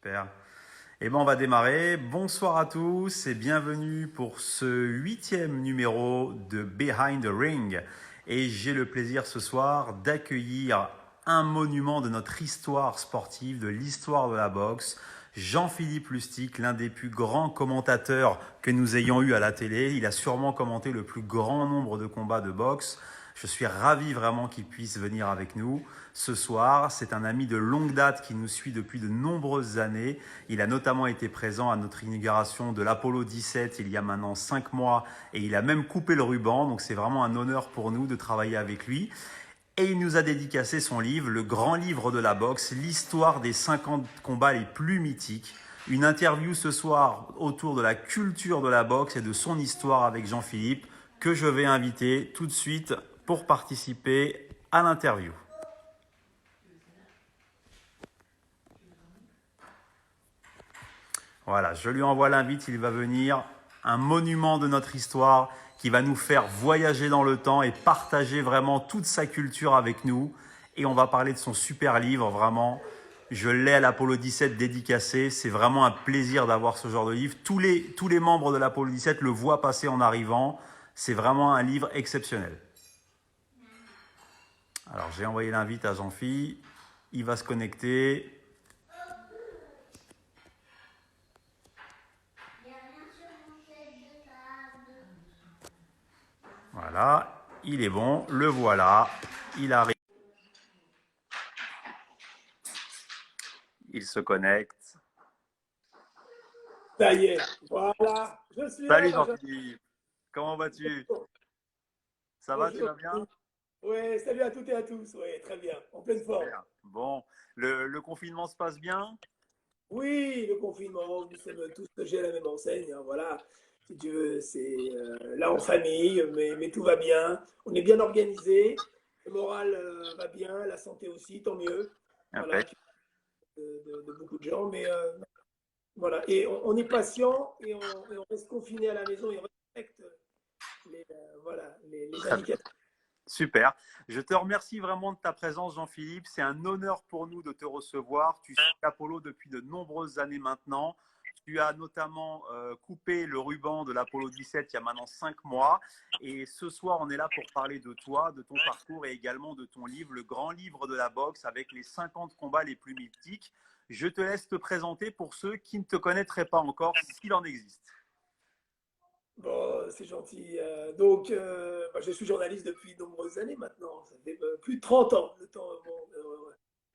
Super. Eh ben, on va démarrer. Bonsoir à tous et bienvenue pour ce 8e numéro de Behind the Ring. Et j'ai le plaisir ce soir d'accueillir un monument de notre histoire sportive, de l'histoire de la boxe, Jean-Philippe Lustig, l'un des plus grands commentateurs que nous ayons eu à la télé. Il a sûrement commenté le plus grand nombre de combats de boxe. Je suis ravi vraiment qu'il puisse venir avec nous ce soir. C'est un ami de longue date qui nous suit depuis de nombreuses années. Il a notamment été présent à notre inauguration de l'Apollo 17 il y a maintenant 5 mois et il a même coupé le ruban. Donc c'est vraiment un honneur pour nous de travailler avec lui. Et il nous a dédicacé son livre, le grand livre de la boxe, l'histoire des 50 combats les plus mythiques. Une interview ce soir autour de la culture de la boxe et de son histoire avec Jean-Philippe que je vais inviter tout de suite pour participer à l'interview. Voilà, je lui envoie l'invite, il va venir, un monument de notre histoire qui va nous faire voyager dans le temps et partager vraiment toute sa culture avec nous. Et on va parler de son super livre, vraiment. Je l'ai à l'Apollo 17 dédicacé. C'est vraiment un plaisir d'avoir ce genre de livre. Tous les membres de l'Apollo 17 le voient passer en arrivant. C'est vraiment un livre exceptionnel. Alors, j'ai envoyé l'invite à Jean-Phi. Il va se connecter. Voilà, il est bon, le voilà, il arrive, il se connecte. Ça y est, voilà, je suis là, Salut Benjamin. Jean-Philippe, comment vas-tu? Bonjour. Ça va, tu Bonjour. vas bien? Ouais, salut à toutes et à tous. Ouais, très bien, en pleine forme. Super. Bon, le confinement se passe bien? Oui, le confinement, nous sommes tous logés à la même enseigne, hein, voilà. Si tu veux, c'est là en famille, mais tout va bien. On est bien organisé, le moral va bien, la santé aussi, tant mieux. Voilà, Impec. de beaucoup de gens, mais voilà. Et on est patient et on reste confiné à la maison et on respecte voilà, les Très bien. indications. Super. Je te remercie vraiment de ta présence, Jean-Philippe. C'est un honneur pour nous de te recevoir. Tu suis l'Apollo depuis de nombreuses années maintenant. Tu as notamment coupé le ruban de l'Apollo 17 il y a maintenant 5 mois. Et ce soir, on est là pour parler de toi, de ton parcours et également de ton livre, le grand livre de la boxe avec les 50 combats les plus mythiques. Je te laisse te présenter pour ceux qui ne te connaîtraient pas encore, s'il en existe. Bon, c'est gentil. Donc, bah, je suis journaliste depuis de nombreuses années maintenant. Ça fait plus de 30 ans. Le temps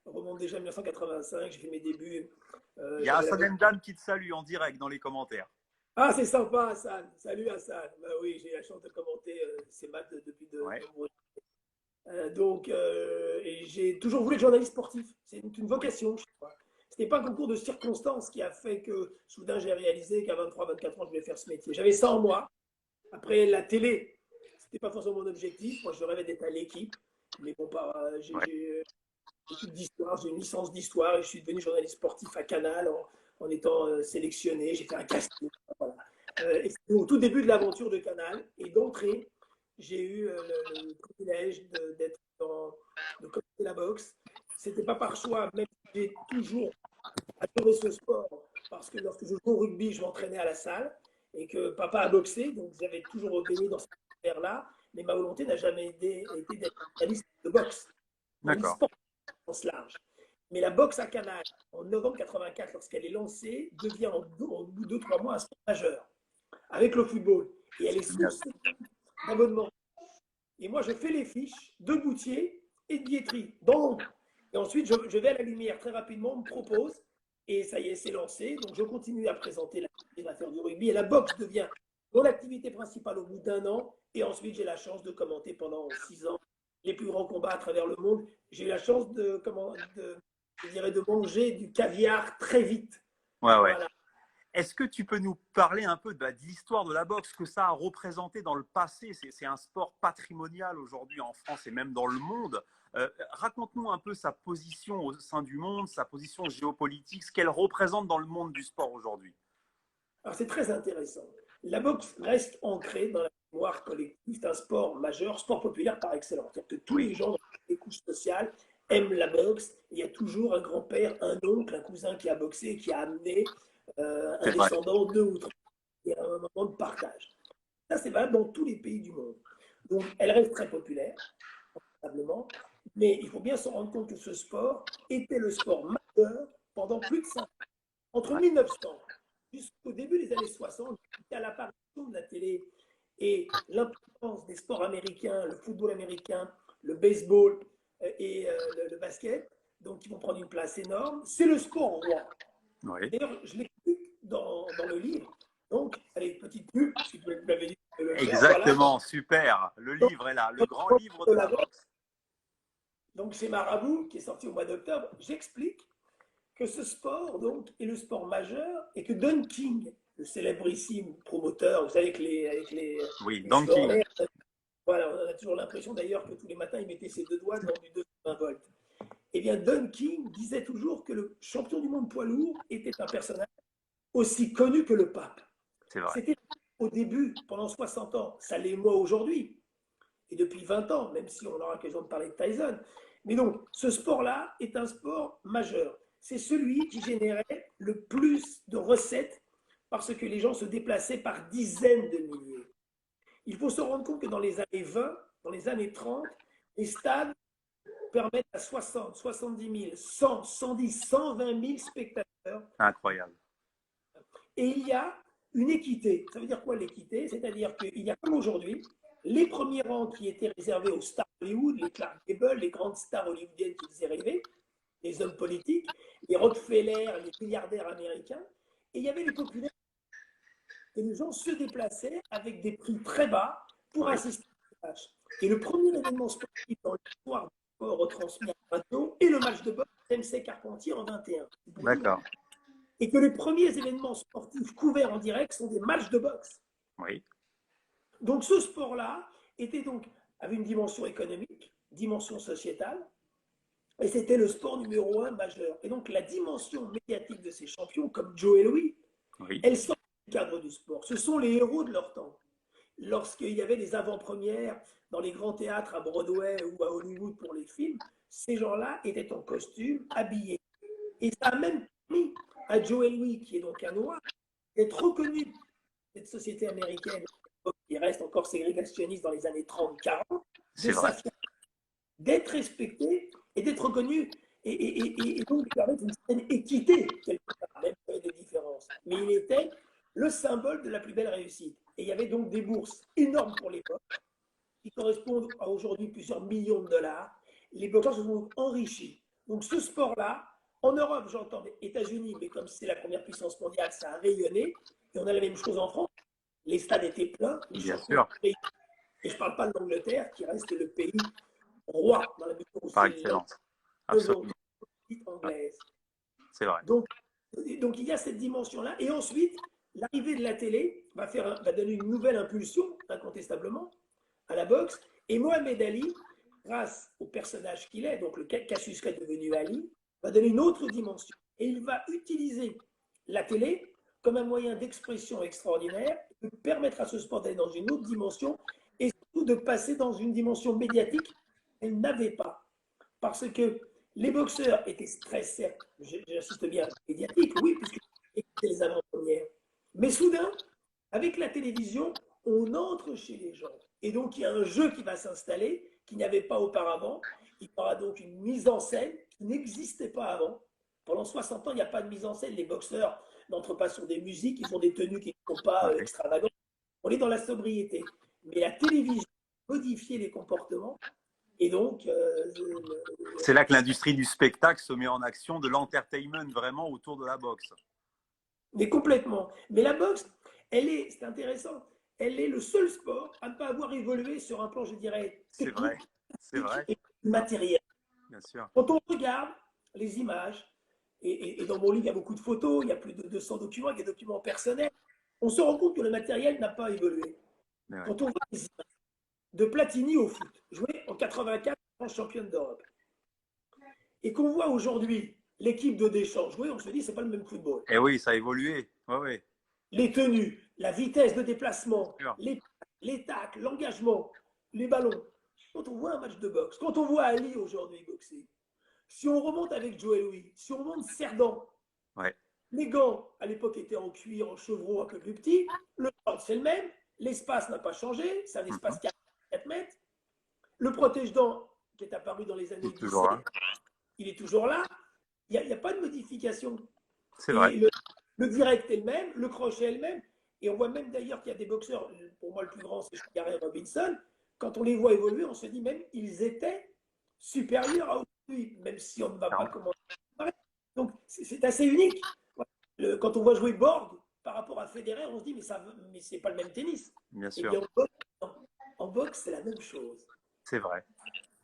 remonte déjà à 1985. J'ai fait mes débuts. Il y a J'avais la Hassan bonne... Mdane qui te salue en direct dans les commentaires. Ah, c'est sympa, Hassan. Salut, Hassan. Bah oui, j'ai la chance de commenter ces matchs depuis de Ouais, nombreuses donc, et j'ai toujours voulu être journaliste sportif. C'est une oui, vocation, je crois. Ce n'est pas un concours de circonstances qui a fait que soudain j'ai réalisé qu'à 23-24 ans, je voulais faire ce métier. J'avais ça en moi. Après, la télé, c'était pas forcément mon objectif. Moi, je rêvais d'être à l'équipe. Mais bon, ouais. j'ai études d'histoire, j'ai une licence d'histoire et je suis devenu journaliste sportif à Canal en étant sélectionné. J'ai fait un casting. Voilà. Et c'était au tout début de l'aventure de Canal. Et d'entrée, j'ai eu le privilège d'être de commenter la boxe. C'était pas par choix, même si j'ai toujours adoré ce sport, parce que lorsque je jouais au rugby, je m'entraînais à la salle et que papa a boxé, donc j'avais toujours baigné dans cette sphère-là, mais ma volonté n'a jamais été d'être journaliste de boxe, journaliste D'accord. sport au sens large. Mais la boxe à Canal, en novembre 84, lorsqu'elle est lancée, devient en bout de 2-3 mois un sport majeur, avec le football. Et elle est Génial. source d'abonnement. Et moi, je fais les fiches de boutier et de billetterie dans l'ombre. Et ensuite, je vais à la lumière très rapidement, on me propose, et ça y est, c'est lancé. Donc, je continue à présenter la faire du rugby. Et la boxe devient mon activité principale au bout d'un an. Et ensuite, j'ai la chance de commenter pendant 6 ans les plus grands combats à travers le monde. J'ai eu la chance je dirais, de manger du caviar très vite. Ouais, ouais. Voilà. Est-ce que tu peux nous parler un peu de l'histoire de la boxe, ce que ça a représenté dans le passé? C'est un sport patrimonial aujourd'hui en France et même dans le monde. Raconte-nous un peu sa position au sein du monde, sa position géopolitique, ce qu'elle représente dans le monde du sport aujourd'hui. Alors, c'est très intéressant. La boxe reste ancrée dans la mémoire collective. C'est un sport majeur, sport populaire par excellence. C'est-à-dire que tous Oui, les gens, dans les couches sociales, aiment la boxe. Il y a toujours un grand-père, un oncle, un cousin qui a boxé, qui a amené un C'est vrai. descendant, deux ou trois. Il y a un moment de partage. Ça, c'est valable dans tous les pays du monde. Donc, elle reste très populaire, probablement, mais il faut bien se rendre compte que ce sport était le sport majeur pendant plus de 5 ans. Entre 1900 jusqu'au début des années 60, à l'apparition de la télé et l'importance des sports américains, le football américain, le baseball et le basket, donc qui vont prendre une place énorme, c'est le sport roi. Oui. D'ailleurs, je l'explique dans le livre. Donc, allez, petite pub, si vous m'avez dit de le faire. Exactement, Voilà. super. Le Donc, livre est là, le grand livre de la boxe. donc, chez Marabout, qui est sorti au mois d'octobre, j'explique que ce sport donc, est le sport majeur et que Don King, le célébrissime promoteur, vous savez, Oui, les Don cheveux en King. l'air, voilà, on a toujours l'impression d'ailleurs que tous les matins, il mettait ses deux doigts dans du 220 volts. Eh bien, Don King disait toujours que le champion du monde poids lourd était un personnage aussi connu que le pape. C'est vrai. C'était au début, pendant 60 ans, ça l'est moi aujourd'hui, et depuis 20 ans, même si on aura l'occasion de parler de Tyson. Mais donc, ce sport-là est un sport majeur. C'est celui qui générait le plus de recettes parce que les gens se déplaçaient par dizaines de milliers. Il faut se rendre compte que dans les années 20, dans les années 30, les stades permettent à 60, 70 000, 100, 110, 120 000 spectateurs. Incroyable. Et il y a une équité. Ça veut dire quoi l'équité? C'est-à-dire qu'il y a comme aujourd'hui les premiers rangs qui étaient réservés aux stars Hollywood, les Clark Gable, les grandes stars hollywoodiennes qui faisaient rêver, les hommes politiques, les Rockefeller, les milliardaires américains. Et il y avait les populaires. Et les gens se déplaçaient avec des prix très bas pour assister au match. Et le premier événement sportif dans l'histoire du sport retransmis à la radio est le match de boxe MC Carpentier en 21. D'accord. Et que les premiers événements sportifs couverts en direct sont des matchs de boxe. Oui. Donc ce sport-là avait une dimension économique, dimension sociétale, et c'était le sport numéro 1 majeur. Et donc la dimension médiatique de ces champions, comme Joe et Louis, Oui. elle sort du cadre du sport. Ce sont les héros de leur temps. Lorsqu'il y avait des avant-premières dans les grands théâtres à Broadway ou à Hollywood pour les films, ces gens-là étaient en costume, habillés. Et ça a même permis à Joe et Louis, qui est donc un noir, d'être reconnu cette société américaine qui reste encore ségrégationniste dans les années 30-40, C'est vrai. d'être respecté et d'être reconnu et donc de permettre une certaine équité, quelque part, même s'il y avait des différences. Mais il était le symbole de la plus belle réussite. Et il y avait donc des bourses énormes pour l'époque, qui correspondent à aujourd'hui plusieurs millions de dollars. Les boxeurs se sont donc enrichis. Donc ce sport-là, en Europe, j'entends les États-Unis, mais comme c'est la première puissance mondiale, ça a rayonné. Et on a la même chose en France. Les stades étaient pleins, les Bien champions. sûr. Et je ne parle pas de l'Angleterre, qui reste le pays roi dans la mesure où Par c'est excellence. l'autorité Absolument. anglaise. C'est vrai. Donc il y a cette dimension-là. Et ensuite, l'arrivée de la télé va donner une nouvelle impulsion, incontestablement, à la boxe. Et Mohamed Ali, grâce au personnage qu'il est, donc le Cassius Clay devenu Ali, va donner une autre dimension. Et il va utiliser la télé comme un moyen d'expression extraordinaire, de permettre à ce sport d'aller dans une autre dimension et surtout de passer dans une dimension médiatique qu'elle n'avait pas. Parce que les boxeurs étaient très, certes, j'insiste bien, médiatiques, oui, puisque c'était les avant-premières. Mais soudain, avec la télévision, on entre chez les gens. Et donc, il y a un jeu qui va s'installer, qu'il n'y avait pas auparavant. Il y aura donc une mise en scène qui n'existait pas avant. Pendant 60 ans, il n'y a pas de mise en scène. Les boxeurs n'entrent pas sur des musiques, ils ont des tenues qui ne sont pas Ouais. extravagantes. On est dans la sobriété. Mais la télévision modifie les comportements. Et donc, c'est là que l'industrie du spectacle se met en action, de l'entertainment vraiment autour de la boxe. Mais complètement. Mais la boxe, c'est intéressant, elle est le seul sport à ne pas avoir évolué sur un plan, je dirais, technique et matériel. Bien sûr. Quand on regarde les images, et dans mon livre, il y a beaucoup de photos, il y a plus de 200 documents, il y a des documents personnels, on se rend compte que le matériel n'a pas évolué. Ouais. Quand on voit les images de Platini au foot, joué en 84 en championne d'Europe, et qu'on voit aujourd'hui l'équipe de Deschamps jouer, on se dit c'est pas le même football. Et oui, ça a évolué. Ouais. Les tenues, la vitesse de déplacement, les tacles, l'engagement, les ballons. Quand on voit un match de boxe, quand on voit Ali aujourd'hui boxer, Si on remonte avec Joe Louis, si on remonte Cerdan, Ouais. les gants, à l'époque, étaient en cuir, en chevreau un peu plus petit. Le short, c'est le même. L'espace n'a pas changé. C'est un espace 4 mètres. Le protège-dents, qui est apparu dans les années 17, il est toujours là. Il n'y a pas de modification. C'est vrai. Et le direct est le même, le crochet est le même. Et on voit même d'ailleurs qu'il y a des boxeurs, pour moi le plus grand, c'est Gary Robinson. Quand on les voit évoluer, on se dit même ils étaient supérieurs à aujourd'hui, même si on ne va pas commencer. Donc c'est assez unique. Quand on voit jouer Borg par rapport à Federer, on se dit mais c'est pas le même tennis. Bien Et sûr. bien en boxe, c'est la même chose. C'est vrai.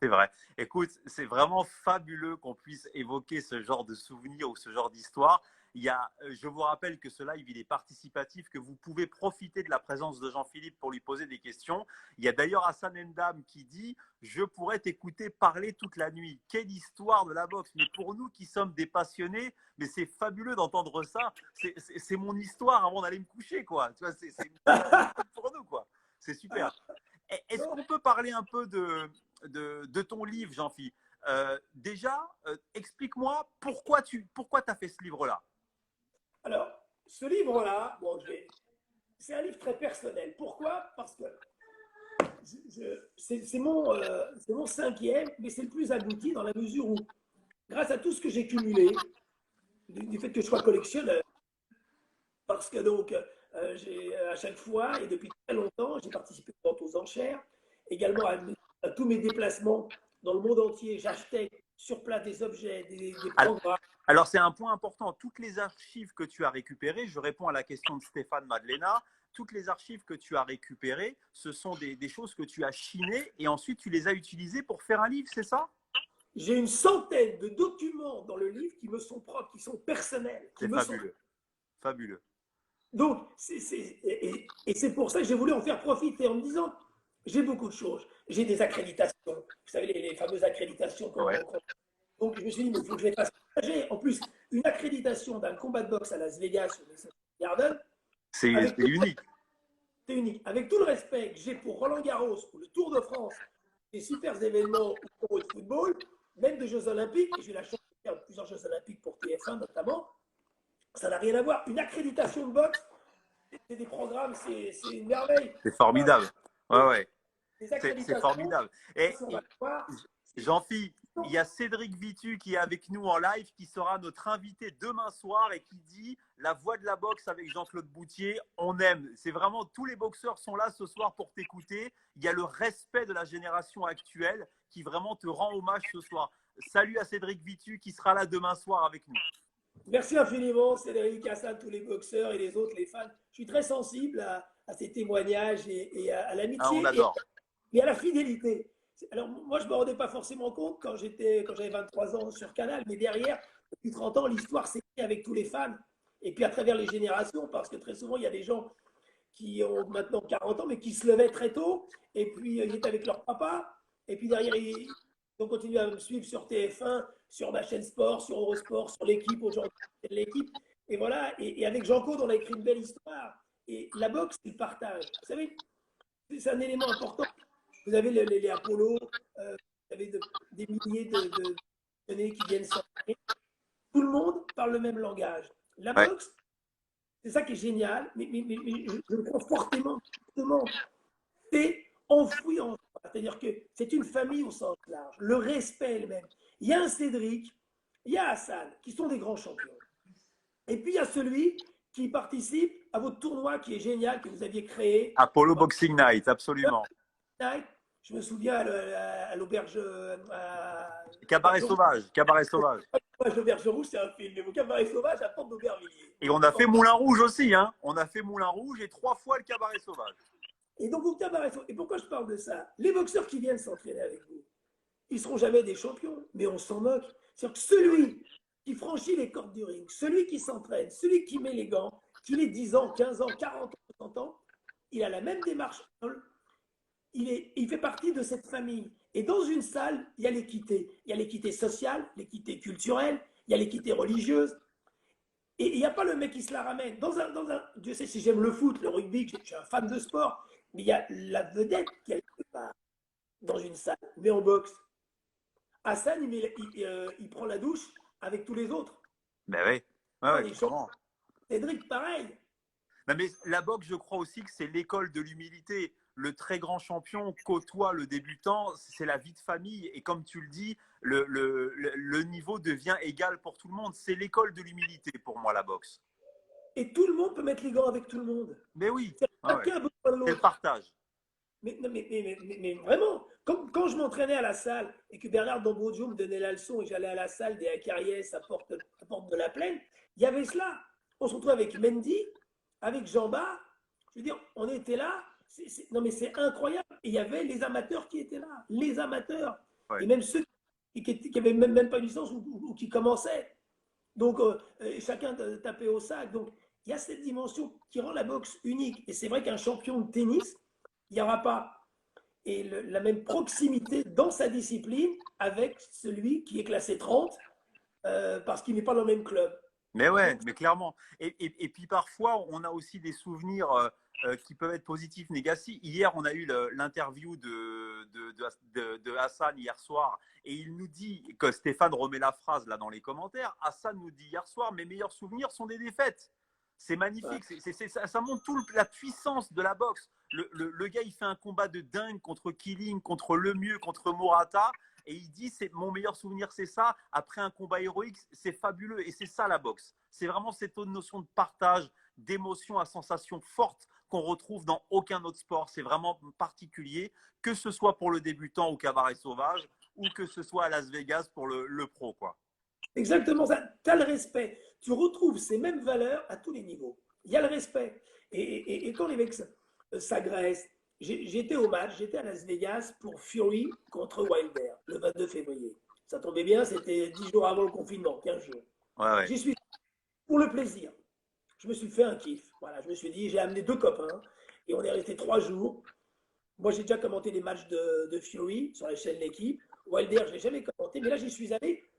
C'est vrai. Écoute, c'est vraiment fabuleux qu'on puisse évoquer ce genre de souvenirs ou ce genre d'histoire. Je vous rappelle que ce live, il est participatif, que vous pouvez profiter de la présence de Jean-Philippe pour lui poser des questions. Il y a d'ailleurs Hassan Endam qui dit « Je pourrais t'écouter parler toute la nuit ». Quelle histoire de la boxe. Mais pour nous qui sommes des passionnés, mais c'est fabuleux d'entendre ça. C'est mon histoire avant d'aller me coucher, quoi. Tu vois, c'est pour nous, quoi. C'est super. Est-ce qu'on peut parler un peu de ton livre, Jean-Philippe? Déjà, explique-moi pourquoi tu as fait ce livre-là. Alors, ce livre-là, bon, c'est un livre très personnel. Pourquoi? Parce que c'est mon cinquième, mais c'est le plus abouti dans la mesure où, grâce à tout ce que j'ai cumulé, du fait que je sois collectionneur, parce que donc, à chaque fois, et depuis très longtemps, j'ai participé aux enchères, également à tous mes déplacements dans le monde entier. J'achetais sur place des objets, des programmes. Alors, c'est un point important. Toutes les archives que tu as récupérées, je réponds à la question de Stéphane Madlena, toutes les archives que tu as récupérées, ce sont des choses que tu as chinées et ensuite tu les as utilisées pour faire un livre, c'est ça? J'ai une centaine de documents dans le livre qui me sont propres, qui sont personnels. C'est fabuleux. Fabuleux. Donc, et c'est pour ça que j'ai voulu en faire profiter en me disant, j'ai beaucoup de choses. J'ai des accréditations, vous savez, les fameuses accréditations. Donc, je me suis dit, mais il faut que je les fasse partager. En plus, une accréditation d'un combat de boxe à Las Vegas, au Madison Garden, c'est unique. C'est unique. Avec tout le respect que j'ai pour Roland Garros ou le Tour de France, des super événements de football, même des Jeux Olympiques, et j'ai eu la chance de faire plusieurs Jeux Olympiques pour TF1 notamment, ça n'a rien à voir. Une accréditation de boxe, c'est des programmes, c'est une merveille. C'est formidable. Ouais. C'est formidable. Et Jean-Philippe, il y a Cédric Vitu qui est avec nous en live, qui sera notre invité demain soir et qui dit « La voix de la boxe avec Jean-Claude Boutier, on aime ». C'est vraiment, tous les boxeurs sont là ce soir pour t'écouter. Il y a le respect de la génération actuelle qui vraiment te rend hommage ce soir. Salut à Cédric Vitu qui sera là demain soir avec nous. Merci infiniment, Cédric, Hassan, tous les boxeurs et les autres, les fans. Je suis très sensible à ces témoignages et à l'amitié et à la fidélité. Alors, moi, je ne me rendais pas forcément compte quand j'avais 23 ans sur Canal, mais derrière, depuis 30 ans, l'histoire s'est faite avec tous les fans. Et puis à travers les générations, parce que très souvent, il y a des gens qui ont maintenant 40 ans, mais qui se levaient très tôt, et puis ils étaient avec leur papa, et puis derrière, ils ont continué à me suivre sur TF1, sur ma chaîne sport, sur Eurosport, sur l'équipe, aujourd'hui, l'équipe. Et voilà, et avec Jean-Claude, on a écrit une belle histoire. Et la boxe, c'est le partage. Vous savez, c'est un élément important. Vous avez les Apollo, vous avez des milliers de données qui viennent s'entraîner. Tout le monde parle le même langage. La boxe, c'est ça qui est génial, mais je le crois fortement, c'est enfoui en soi. C'est-à-dire que c'est une famille au sens large. Le respect est le même. Il y a un Cédric, il y a Hassan, qui sont des grands champions. Et puis il y a celui qui participe à votre tournoi qui est génial, que vous aviez créé. Apollo Boxing Night, absolument. Je me souviens à l'auberge. Cabaret Sauvage. L'auberge rouge, c'est un film. Mais au Cabaret Sauvage, à Porte d'Aubervilliers. Et on a fait Moulin Rouge aussi. Hein. On a fait Moulin Rouge et 3 fois le Cabaret Sauvage. Et donc, au Cabaret Sauvage. Et pourquoi je parle de ça? Les boxeurs qui viennent s'entraîner avec vous, ils ne seront jamais des champions, mais on s'en moque. C'est-à-dire que celui qui franchit les cordes du ring, celui qui s'entraîne, celui qui met les gants, qu'il ait 10 ans, 15 ans, 40 ans, 30 ans, il a la même démarche. Il fait partie de cette famille. Et dans une salle, il y a l'équité. Il y a l'équité sociale, l'équité culturelle, il y a l'équité religieuse. Et il n'y a pas le mec qui se la ramène. Dieu sait si j'aime le foot, le rugby, je suis un fan de sport, mais il y a la vedette quelque part dans une salle, mais en boxe. Hassan, il prend la douche avec tous les autres. Ben oui, ouais, Non, ouais, les clairement. champions. Cédric, pareil. Non, mais la boxe, je crois aussi que c'est l'école de l'humilité. Le très grand champion côtoie le débutant, c'est la vie de famille. Et comme tu le dis, le niveau devient égal pour tout le monde. C'est l'école de l'humilité pour moi, la boxe. Et tout le monde peut mettre les gants avec tout le monde. Mais oui, ouais, ouais. Chacun a besoin de C'est le l'autre. partage. Mais vraiment, comme quand je m'entraînais à la salle et que Bernard D'Ambrosio me donnait la leçon et j'allais à la salle des Acariès à porte de la Plaine, il y avait cela. On se retrouvait avec Mendy, avec Jean-Bart. Je veux dire, on était là. Non, mais c'est incroyable. Et il y avait les amateurs qui étaient là. Les amateurs. Ouais. Et même ceux qui n'avaient même pas une licence ou qui commençaient. Donc, chacun tapait au sac. Donc, il y a cette dimension qui rend la boxe unique. Et c'est vrai qu'un champion de tennis, il n'y aura pas et la même proximité dans sa discipline avec celui qui est classé 30 parce qu'il n'est pas dans le même club. Mais ouais, Donc, mais clairement. Et puis parfois, on a aussi des souvenirs qui peuvent être positifs, négatifs. Hier, on a eu l'interview de Hassan hier soir, et il nous dit que Stéphane remet la phrase là dans les commentaires. Hassan nous dit hier soir, mes meilleurs souvenirs sont des défaites. C'est magnifique, ça montre toute la puissance de la boxe. Le gars, il fait un combat de dingue contre Killing, contre Lemieux, contre Morata. Et il dit, c'est mon meilleur souvenir, c'est ça. Après un combat héroïque, c'est fabuleux. Et c'est ça la boxe. C'est vraiment cette notion de partage, d'émotion à sensation forte qu'on retrouve dans aucun autre sport. C'est vraiment particulier, que ce soit pour le débutant au cabaret sauvage ou que ce soit à Las Vegas pour le pro, quoi. exactement ça. Tu as le respect. Tu retrouves ces mêmes valeurs à tous les niveaux. Il y a le respect. Et quand les mecs s'agressent, j'étais au match, j'étais à Las Vegas pour Fury contre Wilder le 22 février. Ça tombait bien, c'était 10 jours avant le confinement, 15 jours. Ouais, ouais. J'y suis pour le plaisir. Je me suis fait un kiff. Voilà, je me suis dit, j'ai amené 2 copains et on est resté 3 jours. Moi, j'ai déjà commenté les matchs de Fury sur la chaîne L'équipe. Wilder, je ne l'ai jamais commenté, mais là, j'y suis allé.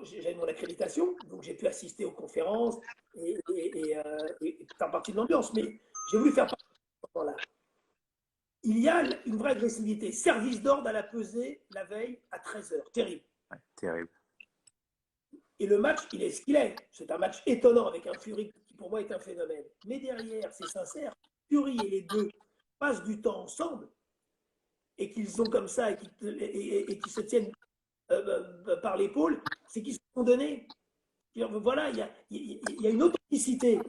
J'avais mon accréditation, donc j'ai pu assister aux conférences et faire partie de l'ambiance. Mais j'ai voulu faire partie de ce moment-là. Il y a une vraie agressivité. Service d'ordre à la pesée la veille à 13h. Terrible. Ouais, terrible. Et le match, il est ce qu'il est. C'est un match étonnant avec un Fury qui, pour moi, est un phénomène. Mais derrière, c'est sincère. Fury et les deux passent du temps ensemble et qu'ils sont comme ça et qui se tiennent par l'épaule, c'est qu'ils se sont donnés. Voilà, il y a une authenticité.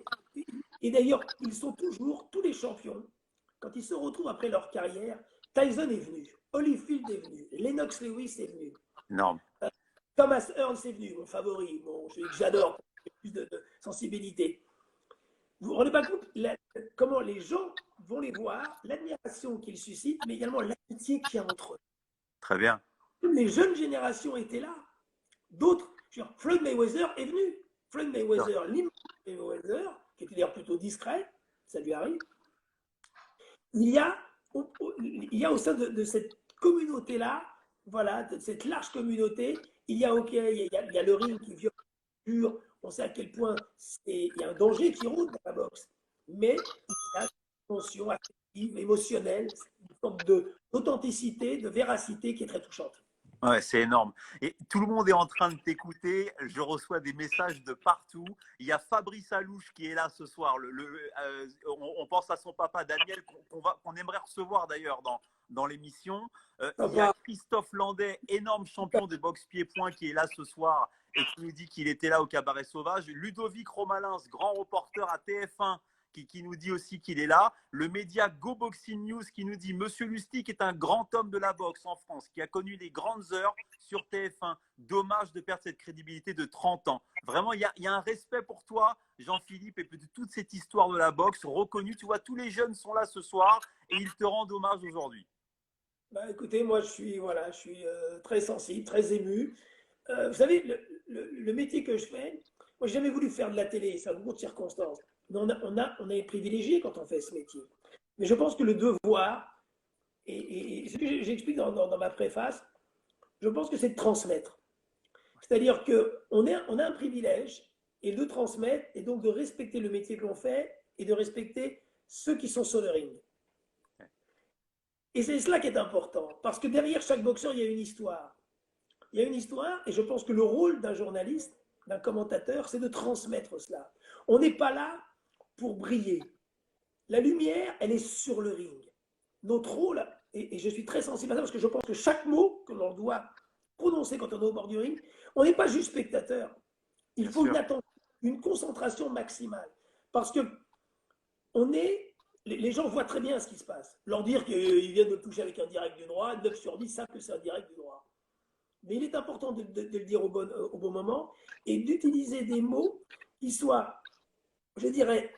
Et d'ailleurs, ils sont toujours, tous les champions, quand ils se retrouvent après leur carrière, Tyson est venu, Holyfield est venu, Lennox Lewis est venu, Énorme. Thomas Hearns est venu, mon favori, celui que j'adore, plus de sensibilité. Vous ne vous rendez pas compte comment les gens vont les voir, l'admiration qu'ils suscitent, mais également l'amitié qu'il y a entre eux. Très bien. Les jeunes générations étaient là. D'autres, Floyd Mayweather est venu. Floyd Mayweather, l'immense Mayweather, qui était d'ailleurs plutôt discret, ça lui arrive. Il y a au sein de cette communauté-là, voilà, de cette large communauté, il y a le ring qui viole pur. On sait à quel point il y a un danger qui roule dans la boxe. Mais il y a une dimension affective, émotionnelle, une sorte d'authenticité, de véracité qui est très touchante. Ouais, c'est énorme. Et tout le monde est en train de t'écouter. Je reçois des messages de partout. Il y a Fabrice Alouche qui est là ce soir. On pense à son papa Daniel qu'on aimerait recevoir d'ailleurs dans l'émission. Il y a Christophe Landais, énorme champion de boxe pied-point qui est là ce soir et qui nous dit qu'il était là au Cabaret Sauvage. Ludovic Romalins, grand reporter à TF1, qui nous dit aussi qu'il est là. Le média Go Boxing News qui nous dit Monsieur Lustig est un grand homme de la boxe en France qui a connu les grandes heures sur TF1. Dommage de perdre cette crédibilité de 30 ans. Vraiment, il y a un respect pour toi, Jean-Philippe, et de toute cette histoire de la boxe reconnue. Tu vois, tous les jeunes sont là ce soir et ils te rendent hommage aujourd'hui. Bah, écoutez, moi, je suis très sensible, très ému. Vous savez, le métier que je fais, moi, j'ai jamais voulu faire de la télé, c'est un concours de circonstances. Mais on est privilégié quand on fait ce métier. Mais je pense que le devoir, et ce que j'explique dans ma préface, je pense que c'est de transmettre. C'est-à-dire qu'on a un privilège, et de transmettre, et donc de respecter le métier que l'on fait, et de respecter ceux qui sont sur le ring. Et c'est cela qui est important, parce que derrière chaque boxeur, il y a une histoire. il y a une histoire, et je pense que le rôle d'un journaliste, d'un commentateur, c'est de transmettre cela. On n'est pas là pour briller. La lumière, elle est sur le ring. Notre rôle, et je suis très sensible à ça, parce que je pense que chaque mot que l'on doit prononcer quand on est au bord du ring, on n'est pas juste spectateur. Il Bien faut une sûr. attention, une concentration maximale. Parce que on est, les gens voient très bien ce qui se passe. Leur dire qu'ils viennent de toucher avec un direct du droit, 9 sur 10 savent que c'est un direct du droit. Mais il est important de le dire au bon moment et d'utiliser des mots qui soient, je dirais,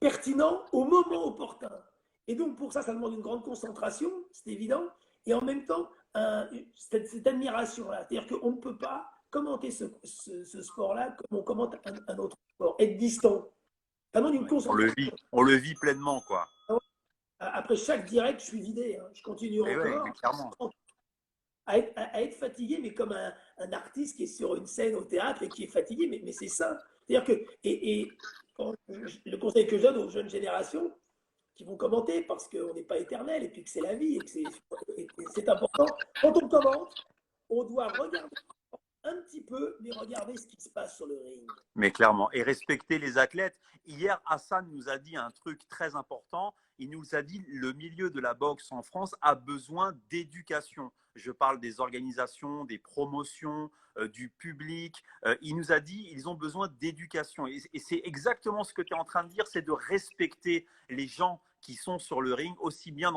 pertinents au moment opportun. Et donc, pour ça, ça demande une grande concentration, c'est évident, et en même temps, cette admiration-là. C'est-à-dire qu'on ne peut pas commenter ce sport-là comme on commente un autre sport. Être distant. Ça demande une Ouais. concentration. On le vit pleinement, quoi. Après chaque direct, je suis vidé. Hein. Je continue Et ouais, encore clairement. à être fatigué, mais comme un artiste qui est sur une scène au théâtre et qui est fatigué, mais c'est ça. C'est-à-dire que, le conseil que je donne aux jeunes générations qui vont commenter, parce qu'on n'est pas éternel et puis que c'est la vie et que c'est important, quand on commente, on doit regarder un petit peu, mais regarder ce qui se passe sur le ring. Mais clairement. Et respecter les athlètes. Hier, Hassan nous a dit un truc très important. Il nous a dit le milieu de la boxe en France a besoin d'éducation. Je parle des organisations, des promotions, du public. Il nous a dit ils ont besoin d'éducation. Et c'est exactement ce que tu es en train de dire, c'est de respecter les gens qui sont sur le ring, aussi bien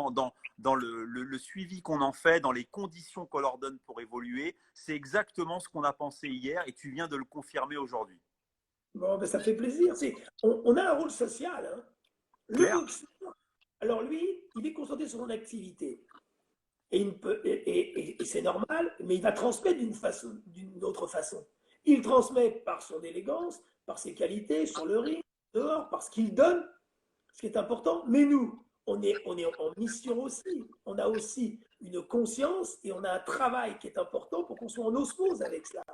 dans le suivi qu'on en fait, dans les conditions qu'on leur donne pour évoluer. C'est exactement ce qu'on a pensé hier et tu viens de le confirmer aujourd'hui. Bon, ben, ça fait plaisir. On a un rôle social. Hein. Le Claire? boxeur, alors lui, il est concentré sur son activité. Et c'est normal, mais il va transmettre d'une autre façon. Il transmet par son élégance, par ses qualités, sur le ring, dehors, par ce qu'il donne, ce qui est important. Mais nous, on est en mission aussi. On a aussi une conscience et on a un travail qui est important pour qu'on soit en osmose avec cela.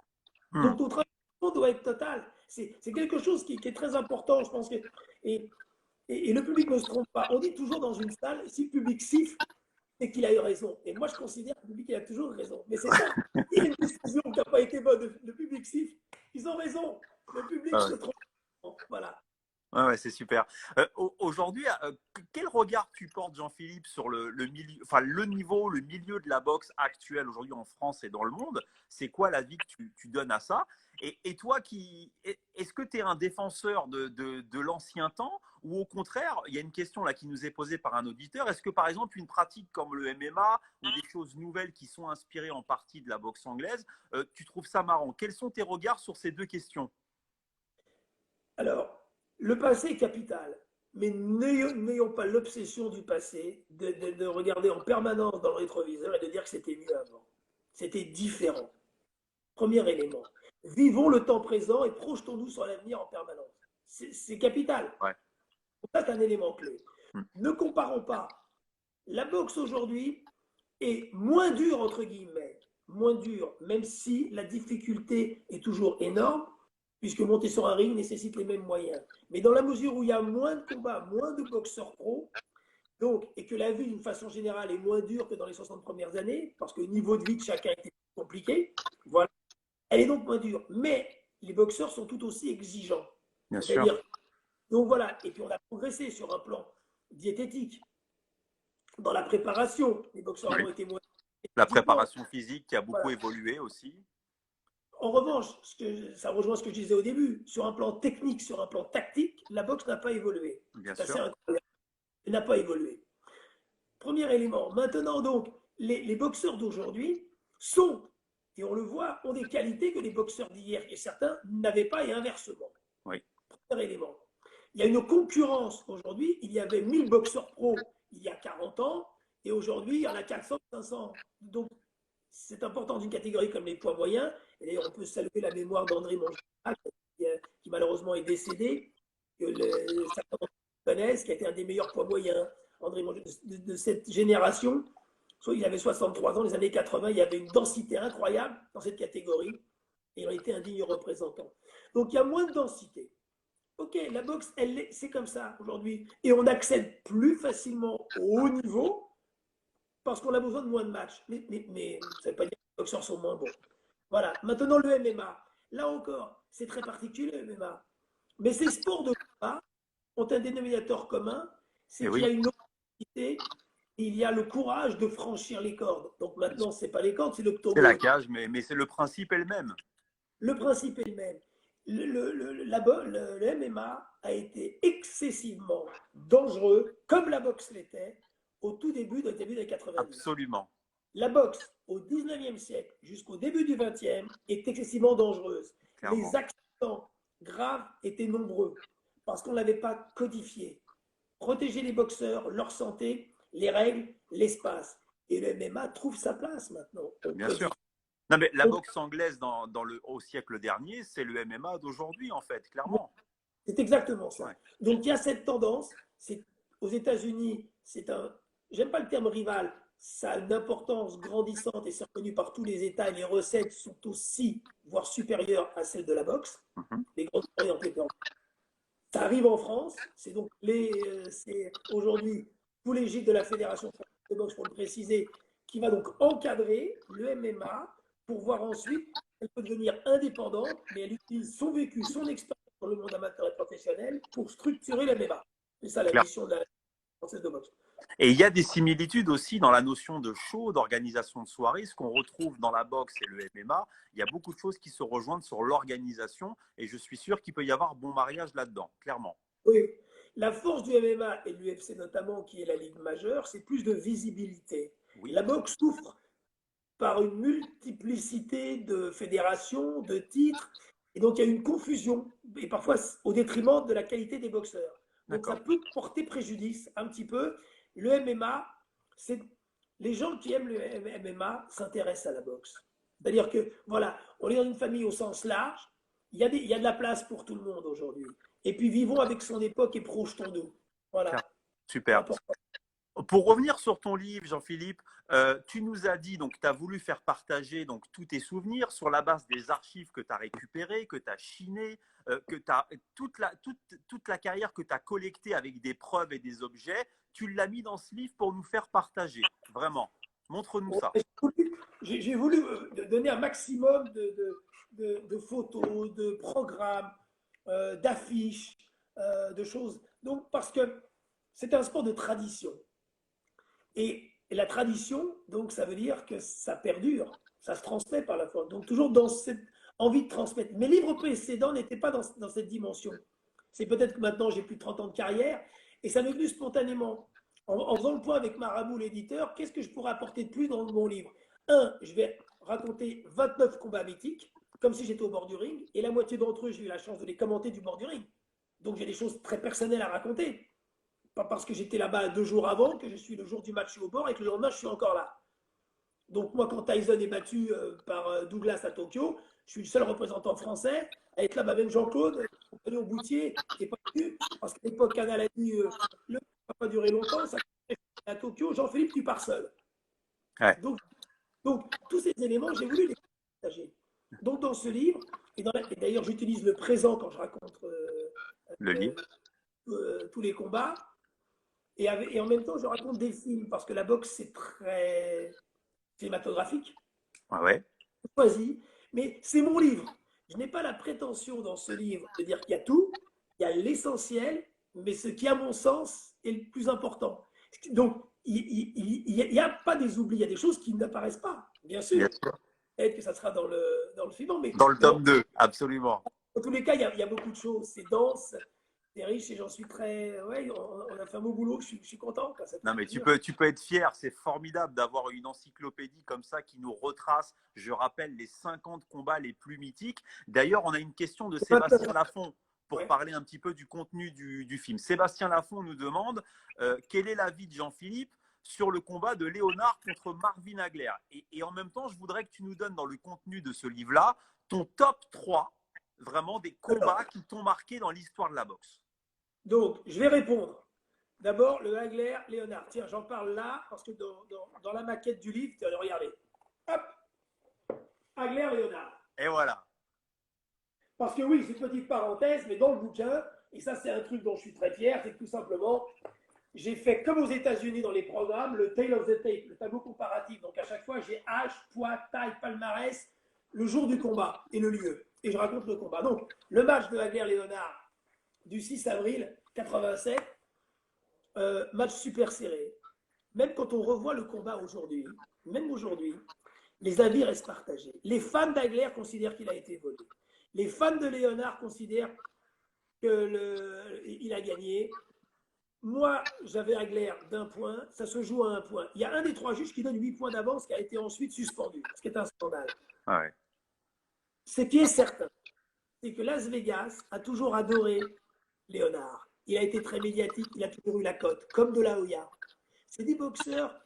Donc notre travail doit être total. C'est quelque chose qui est très important, je pense. Et le public ne se trompe pas. On dit toujours dans une salle, si le public siffle, c'est qu'il a eu raison. Et moi, je considère que le public il a toujours raison. Mais c'est ça. Il y a une décision qui n'a pas été bonne. Le public siffle. Ils ont raison. Le public se trompe. Voilà. Ouais, ouais, c'est super. Aujourd'hui, quel regard tu portes, Jean-Philippe, sur milieu, enfin, le niveau, le milieu de la boxe actuelle aujourd'hui en France et dans le monde? C'est quoi l'avis que tu donnes à ça? Et toi, est-ce que tu es un défenseur de l'ancien temps ou au contraire, il y a une question là qui nous est posée par un auditeur. Est-ce que par exemple, une pratique comme le MMA ou des choses nouvelles qui sont inspirées en partie de la boxe anglaise, tu trouves ça marrant? Quels sont tes regards sur ces deux questions? Alors, le passé est capital. Mais n'ayons pas l'obsession du passé de regarder en permanence dans le rétroviseur et de dire que c'était mieux avant. C'était différent. Premier élément. Vivons le temps présent et projetons-nous sur l'avenir en permanence. C'est capital. Ouais. Ça, c'est un élément clé. Hmm. Ne comparons pas. La boxe aujourd'hui est moins dure, entre guillemets, moins dure, même si la difficulté est toujours énorme, puisque monter sur un ring nécessite les mêmes moyens. Mais dans la mesure où il y a moins de combats, moins de boxeurs pros, donc, et que la vie, d'une façon générale, est moins dure que dans les 60 premières années, parce que le niveau de vie de chacun était compliqué, voilà, elle est donc moins dure. Mais les boxeurs sont tout aussi exigeants. Bien sûr. C'est-à-dire, donc voilà, et puis on a progressé sur un plan diététique, dans la préparation. Les boxeurs Oui. ont été moins. La préparation physique qui a beaucoup voilà. évolué aussi. En revanche, ça rejoint ce que je disais au début, sur un plan technique, sur un plan tactique, la boxe n'a pas évolué. Bien C'est assez sûr. incroyable. Elle n'a pas évolué. Premier élément. Maintenant, donc, les boxeurs d'aujourd'hui sont, et on le voit, ont des qualités que les boxeurs d'hier, et certains n'avaient pas, et inversement. Oui. Premier élément. Il y a une concurrence aujourd'hui. Il y avait 1000 boxeurs pros il y a 40 ans, et aujourd'hui, il y en a 400, 500. Donc, c'est important d'une catégorie comme les poids moyens. Et d'ailleurs, on peut saluer la mémoire d'André Mongeral, qui malheureusement est décédé, que certains connaissent, qui a été un des meilleurs poids moyens. André Mongeral, de cette génération, il avait 63 ans, dans les années 80, il y avait une densité incroyable dans cette catégorie, et il en était un digne représentant. Donc, il y a moins de densité. Ok, la boxe, c'est comme ça aujourd'hui. Et on accède plus facilement au haut niveau parce qu'on a besoin de moins de matchs. Mais ça ne veut pas dire que les boxeurs sont moins bons. Voilà. Maintenant, le MMA. Là encore, c'est très particulier, le MMA. Mais ces sports de combat ont un dénominateur commun, Et c'est qu'il y a oui, une opportunité, il y a le courage de franchir les cordes. Donc maintenant, ce n'est pas les cordes, c'est c'est la l'octogone. cage, mais c'est le principe est le même. Le principe est le même. Le MMA a été excessivement dangereux, comme la boxe l'était, au tout début, au début des 90. Absolument, La boxe, au 19e siècle jusqu'au début du 20e, est excessivement dangereuse. Les clairement. accidents graves étaient nombreux parce qu'on ne l'avait pas codifié. Protéger les boxeurs, leur santé, les règles, l'espace. Et le MMA trouve sa place maintenant. On Bien sûr. codifie. Non, mais la boxe anglaise au siècle dernier, c'est le MMA d'aujourd'hui, en fait, clairement. C'est exactement ça. Ouais. Donc il y a cette tendance. Aux États-Unis, c'est un. J'aime pas le terme rival. Ça a une importance grandissante et c'est reconnu par tous les États. Et les recettes sont aussi, voire supérieures à celles de la boxe. Mhm. Les grandes orientées. Ça arrive en France. C'est donc c'est aujourd'hui sous l'égide de la Fédération de boxe, pour le préciser, qui va donc encadrer le MMA pour voir ensuite elle peut devenir indépendante, mais elle utilise son vécu, son expérience dans le monde amateur et professionnel pour structurer le MMA. C'est ça la Clair. mission de la Française de boxe. Et il y a des similitudes aussi dans la notion de show, d'organisation de soirée, ce qu'on retrouve dans la boxe et le MMA. Il y a beaucoup de choses qui se rejoignent sur l'organisation et je suis sûr qu'il peut y avoir bon mariage là-dedans, clairement. Oui. La force du MMA et de l'UFC notamment, qui est la ligue majeure, c'est plus de visibilité. Oui, La boxe souffre par une multiplicité de fédérations, de titres. Et donc, il y a une confusion, et parfois au détriment de la qualité des boxeurs. Donc, ça d'accord. peut porter préjudice un petit peu. Le MMA, c'est les gens qui aiment le MMA s'intéressent à la boxe. C'est-à-dire que, voilà, on est dans une famille au sens large, il y a de la place pour tout le monde aujourd'hui. Et puis, vivons avec son époque et projetons-nous. Voilà, c'est Super. important. Pour revenir sur ton livre, Jean-Philippe, tu nous as dit, donc tu as voulu faire partager donc, tous tes souvenirs sur la base des archives que tu as récupérées, que tu as chinées, que tu as toute la carrière que tu as collectée avec des preuves et des objets, tu l'as mis dans ce livre pour nous faire partager. Vraiment. Montre-nous ça. J'ai voulu donner un maximum de photos, de programmes, d'affiches, de choses. Donc, parce que c'est un sport de tradition. Et la tradition, donc, ça veut dire que ça perdure, ça se transmet par la force. Donc, toujours dans cette envie de transmettre. Mes livres précédents n'étaient pas dans cette dimension. C'est peut-être que maintenant, j'ai plus de 30 ans de carrière, et ça m'est venu spontanément. En faisant le point avec Marabout, l'éditeur, qu'est-ce que je pourrais apporter de plus dans mon livre? Je vais raconter 29 combats mythiques, comme si j'étais au bord du ring, et la moitié d'entre eux, j'ai eu la chance de les commenter du bord du ring. Donc, j'ai des choses très personnelles à raconter. Pas parce que j'étais là-bas 2 jours avant que je suis le jour du match au bord et que le lendemain je suis encore là. Donc moi, quand Tyson est battu par Douglas à Tokyo, je suis le seul représentant français à être là. Même Jean-Claude, au Boutier, n'est pas venu parce qu'à l'époque, Canal a dit le ne va pas durer longtemps. Ça à Tokyo, Jean-Philippe, tu pars seul. Ouais, Donc, donc tous ces éléments, j'ai voulu les partager. Donc dans ce livre, et d'ailleurs j'utilise le présent quand je raconte le livre. tous les combats. Et en même temps, je raconte des films parce que la boxe, c'est très cinématographique, Ouais, ouais. choisi, mais c'est mon livre. Je n'ai pas la prétention dans ce livre de dire qu'il y a tout, il y a l'essentiel, mais ce qui, à mon sens, est le plus important. Donc, il n'y a pas des oublis, il y a des choses qui n'apparaissent pas, bien Bien sûr. sûr. Peut-être que ça sera dans le suivant, Dans le mais tome 2, absolument. dans tous les cas, il y a beaucoup de choses. C'est dense, c'est riche et j'en suis très. Ouais, on a fait un beau boulot, je suis content. Ça Non, fait mais plaisir. tu peux être fier. C'est formidable d'avoir une encyclopédie comme ça qui nous retrace, je rappelle, les 50 combats les plus mythiques. D'ailleurs, on a une question de Sébastien Lafont pour Ouais. parler un petit peu du contenu du film. Sébastien Lafont nous demande quel est l'avis de Jean-Philippe sur le combat de Léonard contre Marvin Hagler. Et en même temps, je voudrais que tu nous donnes dans le contenu de ce livre-là ton top 3 vraiment des combats qui t'ont marqué dans l'histoire de la boxe. Donc, je vais répondre. D'abord, le Hagler, Léonard. Tiens, j'en parle là, parce que dans la maquette du livre, regardez. Hop, Hagler, Léonard. Et voilà. Parce que oui, c'est une petite parenthèse, mais dans le bouquin, et ça c'est un truc dont je suis très fier, c'est que tout simplement, j'ai fait comme aux États-Unis dans les programmes, le tail of the tape, le tableau comparatif. Donc à chaque fois, j'ai âge, poids, taille, palmarès, le jour du combat et le lieu. Et je raconte le combat. Donc, le match de Hagler-Léonard du 6 avril 87, match super serré. Même quand on revoit le combat aujourd'hui, même aujourd'hui, les avis restent partagés. Les fans d'Hagler considèrent qu'il a été volé. Les fans de Léonard considèrent qu'il a gagné. Moi, j'avais Hagler d'un point, ça se joue à un point. Il y a un des trois juges qui donne 8 points d'avance qui a été ensuite suspendu, ce qui est un scandale. Ouais. Ce qui est certain, c'est que Las Vegas a toujours adoré Léonard. Il a été très médiatique, il a toujours eu la cote, comme de la Hoya. C'est des boxeurs,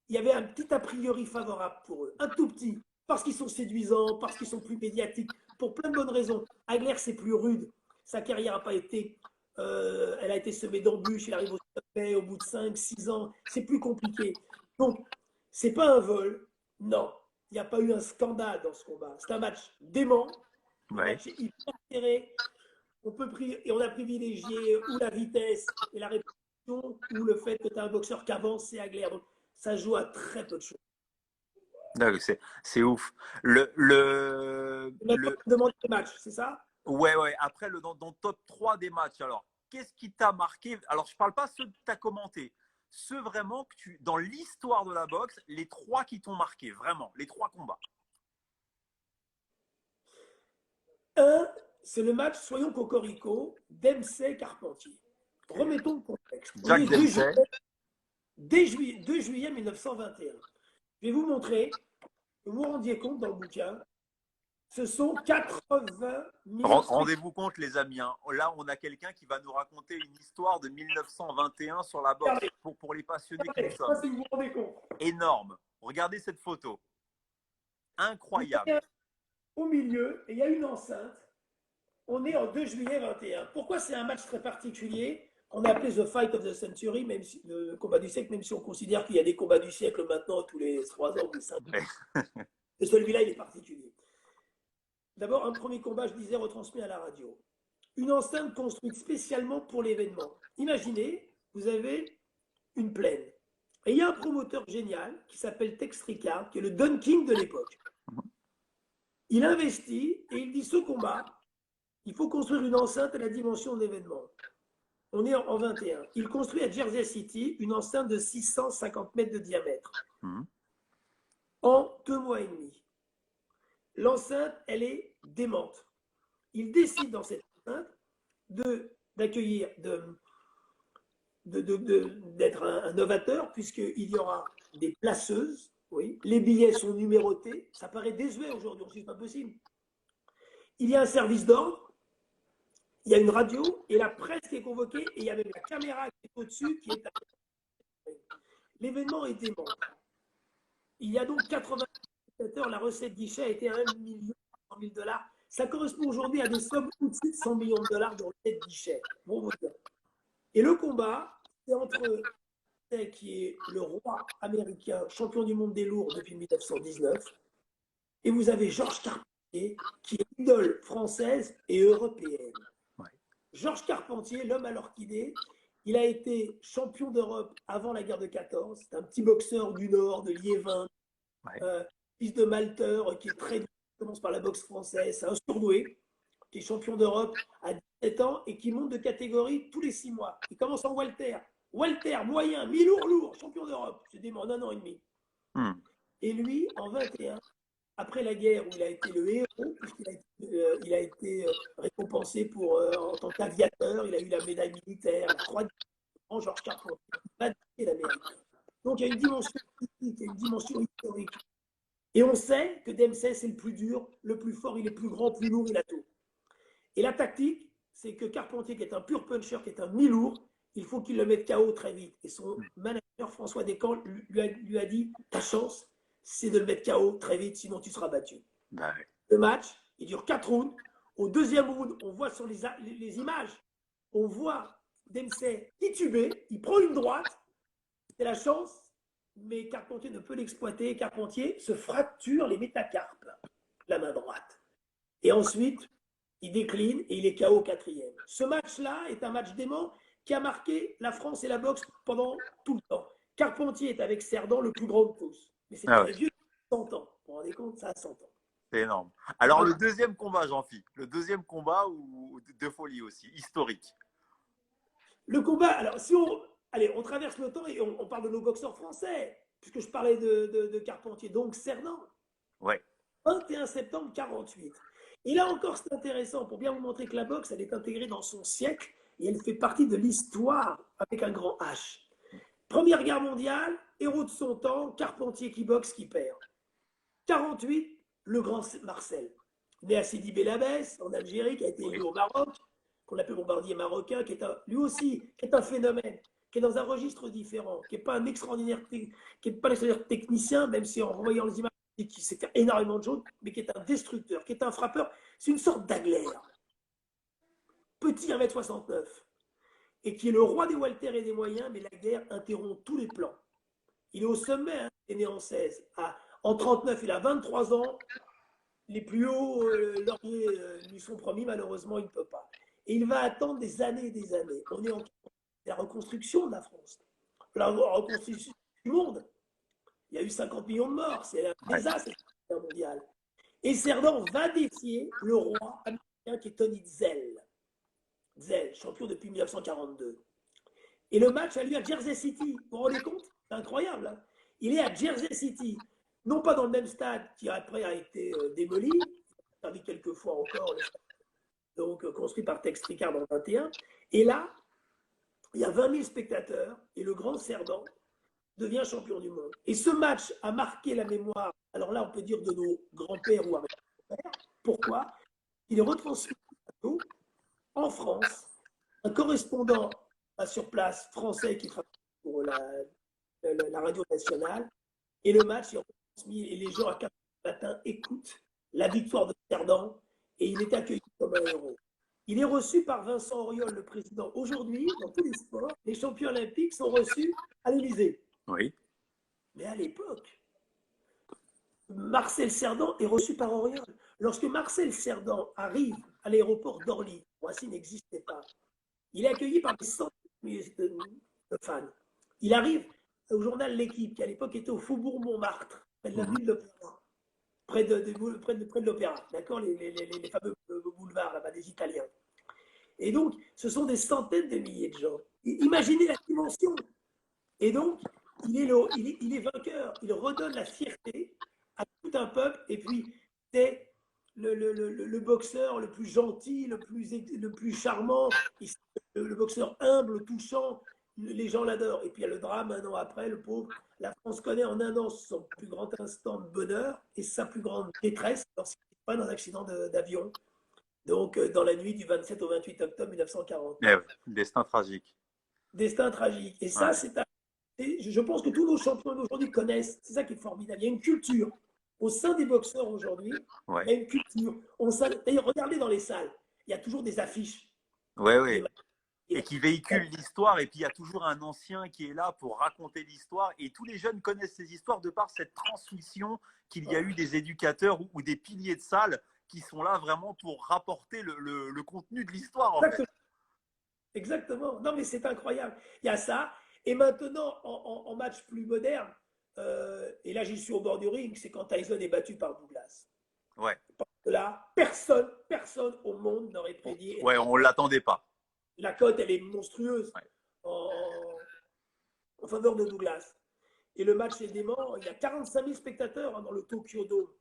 il y avait un petit a priori favorable pour eux, un tout petit, parce qu'ils sont séduisants, parce qu'ils sont plus médiatiques, pour plein de bonnes raisons. Hagler, c'est plus rude. Sa carrière n'a pas été, elle a été semée d'embûches, il arrive au sommet au bout de 5-6 ans, c'est plus compliqué. Donc, c'est pas un vol, non. Il n'y a pas eu un scandale dans ce combat. C'est un match dément, un match hyper serré. On a privilégié ou la vitesse et la répétition, ou le fait que tu as un boxeur qui avance, c'est Hagler. Donc, ça joue à très peu de choses. C'est ouf. Demande des matchs, c'est ça? Ouais. Après, dans le top 3 des matchs, alors, qu'est-ce qui t'a marqué? Alors, je ne parle pas ceux que tu as commentés. Ceux vraiment que dans l'histoire de la boxe, les 3 qui t'ont marqué, vraiment, les 3 combats. Un, c'est le match, soyons cocorico, Dempsey-Carpentier. Remettons le contexte. Jack Dempsey. 2 juillet 1921. Je vais vous montrer, vous vous rendiez compte dans le bouquin, ce sont 80 000… Rendez-vous compte, les amis. Hein. Là, on a quelqu'un qui va nous raconter une histoire de 1921 sur la boxe pour les passionnés que nous sommes. Si vous vous rendez compte. Énorme. Regardez cette photo. Incroyable. Au milieu, et il y a une enceinte. On est en 2 juillet 21. Pourquoi c'est un match très particulier? On a appelé The Fight of the Century, même si, le combat du siècle, même si on considère qu'il y a des combats du siècle maintenant tous les 3 ans ou les 5 ans. Et celui-là, il est particulier. D'abord, un premier combat, je disais, retransmis à la radio. Une enceinte construite spécialement pour l'événement. Imaginez, vous avez une plaine. Et il y a un promoteur génial qui s'appelle Tex Rickard, qui est le Don King de l'époque. Il investit et il dit, ce combat, il faut construire une enceinte à la dimension de l'événement. On est en 21. Il construit à Jersey City une enceinte de 650 mètres de diamètre. En 2 mois et demi. L'enceinte, elle est démente. Il décide dans cette enceinte d'accueillir, d'être un novateur, puisqu'il y aura des placeuses. Oui. Les billets sont numérotés. Ça paraît désuet aujourd'hui, on ne sait pas possible. Il y a un service d'ordre, il y a une radio, et la presse qui est convoquée, et il y a même la caméra qui est au-dessus, qui est à… L'événement est dément. Il y a donc 80 spectateurs, la recette guichet a été à 1 million $. Ça correspond aujourd'hui à des sommes au-dessus de 100 millions de dollars de recette guichet. Bon, et le combat, c'est entre qui est le roi américain, champion du monde des lourds depuis 1919, et vous avez Georges Carpentier, qui est idole française et européenne. Georges Carpentier, l'homme à l'orchidée, il a été champion d'Europe avant la guerre de 14. C'est un petit boxeur du Nord, de Liévin, fils de malteur, qui est très doué, qui commence par la boxe française. C'est un surdoué, qui est champion d'Europe à 17 ans et qui monte de catégorie tous les 6 mois. Il commence en welter. Welter, moyen, mi-lourd, champion d'Europe. C'est des en 1 an et demi. Et lui, en 21, après la guerre où il a été le héros, puisqu'il a été récompensé pour, en tant qu'aviateur, il a eu la médaille militaire, la croix de Georges Carpentier, l'Amérique. Donc il y a une dimension politique, il y a une dimension historique. Et on sait que Dempsey, c'est le plus dur, le plus fort, il est plus grand, plus lourd, il a tout. Et la tactique, c'est que Carpentier, qui est un pur puncher, qui est un mi-lourd, il faut qu'il le mette KO très vite. Et son manager, François Descamps, lui a dit, ta chance, c'est de le mettre KO très vite, sinon tu seras battu. Le match, il dure 4 rounds. Au 2e round, on voit sur les images, on voit Dempsey tituber, il prend une droite, c'est la chance, mais Carpentier ne peut l'exploiter. Carpentier se fracture les métacarpes, la main droite. Et ensuite, il décline et il est KO au 4e. Ce match-là est un match dément qui a marqué la France et la boxe pendant tout le temps. Carpentier est avec Cerdan le plus grand de tous. Mais c'est très vieux, 100 ans. Vous vous rendez compte, ça a 100 ans. C'est énorme. Alors, le Voilà. deuxième combat, Jean-Phi, le deuxième combat de folie aussi, historique. Le combat, alors si on, allez, on traverse le temps et on parle de nos boxeurs français, puisque je parlais de Carpentier, donc Cerdan, Ouais, 21 septembre 48. Et là encore, c'est intéressant pour bien vous montrer que la boxe, elle est intégrée dans son siècle et elle fait partie de l'histoire avec un grand H. Première Guerre mondiale, héros de son temps, Carpentier qui boxe, qui perd. 48, le grand Marcel, né à Sidi Bel Abbès, en Algérie, qui a été élu oui, au Maroc, qu'on appelle bombardier marocain, qui est lui aussi qui est un phénomène, qui est dans un registre différent, qui n'est pas un extraordinaire, qui est pas un extraordinaire technicien, même si en revoyant les images, qui sait faire énormément de choses, mais qui est un destructeur, qui est un frappeur. C'est une sorte d'Agler. Petit 1m69, et qui est le roi des walters et des moyens, mais la guerre interrompt tous les plans. Il est au sommet, hein, il est né en 16. En 39, il a 23 ans. Les plus hauts lauriers lui sont promis, malheureusement, il ne peut pas. Et il va attendre des années et des années. On est en la reconstruction de la France, la reconstruction du monde. Il y a eu 50 millions de morts, c'est un ouais. désastre mondial. Et Cerdan va défier le roi américain qui est Tony Zell. Zell, champion depuis 1942. Et le match a lieu à Jersey City. Vous vous rendez compte? C'est incroyable. Hein, il est à Jersey City. Non pas dans le même stade qui après a été démoli, servi quelques fois encore, donc construit par Tex Ricard en 21. Et là, il y a 20 000 spectateurs et le grand Cerdan devient champion du monde. Et ce match a marqué la mémoire, alors là, on peut dire de nos grands-pères ou arrière-grands-pères. Pourquoi? Il est retransmis en France, un correspondant sur place français qui travaille pour la radio nationale, et le match est retransmis et les gens à 4 h du matin écoutent la victoire de Cerdan et il est accueilli comme un héros. Il est reçu par Vincent Auriol, le président. Aujourd'hui, dans tous les sports, les champions olympiques sont reçus à l'Élysée. Oui. Mais à l'époque, Marcel Cerdan est reçu par Auriol. Lorsque Marcel Cerdan arrive à l'aéroport d'Orly, Roissy n'existait pas, il est accueilli par des centaines de fans. Il arrive au journal L'Équipe, qui à l'époque était au Faubourg Montmartre, près de la ville d'Opéra, près de l'Opéra, d'accord, les fameux boulevards là-bas des Italiens. Et donc, ce sont des centaines de milliers de gens. Imaginez la dimension. Et donc, il est vainqueur. Il redonne la fierté à tout un peuple. Et puis, c'est le boxeur le plus gentil, le plus charmant, le boxeur humble, touchant. Les gens l'adorent. Et puis, il y a le drame un an après, le pauvre. La France connaît en un an son plus grand instant de bonheur et sa plus grande détresse lorsqu'il est pas dans un accident d'avion. Donc, dans la nuit du 27 au 28 octobre 1940. Eh ouais, destin tragique. Destin tragique. Et ça, Ouais, je pense que tous nos champions d'aujourd'hui connaissent. C'est ça qui est formidable. Il y a une culture. Au sein des boxeurs aujourd'hui, il ouais, y a une culture. D'ailleurs, regardez dans les salles, il y a toujours des affiches. ouais, Des... ouais. Et qui véhicule l'histoire. Et puis, il y a toujours un ancien qui est là pour raconter l'histoire. Et tous les jeunes connaissent ces histoires de par cette transmission qu'il y a eu des éducateurs ou des piliers de salle qui sont là vraiment pour rapporter le contenu de l'histoire, en fait. Exactement. Exactement. Non, mais c'est incroyable. Il y a ça. Et maintenant, en match plus moderne, et là, j'y suis au bord du ring, c'est quand Tyson est battu par Douglas. Ouais. Parce que là, personne au monde n'aurait prédit. Ouais, on ne l'attendait pas. La cote, elle est monstrueuse Ouais. en faveur de Douglas. Et le match est dément. Il y a 45 000 spectateurs dans le Tokyo Dome.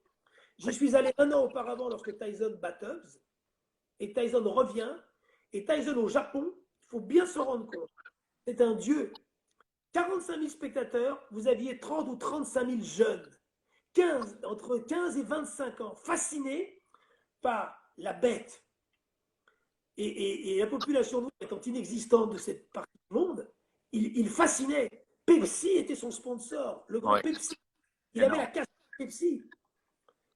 J'y suis allé un an auparavant lorsque Tyson bat Tubbs. Et Tyson revient. Et Tyson au Japon, il faut bien se rendre compte, c'est un dieu. 45 000 spectateurs, vous aviez 30 ou 35 000 jeunes, entre 15 et 25 ans, fascinés par la bête. Et la population noire étant inexistante de cette partie du monde, il fascinait. Pepsi était son sponsor, le grand Pepsi. Il avait la casse de Pepsi.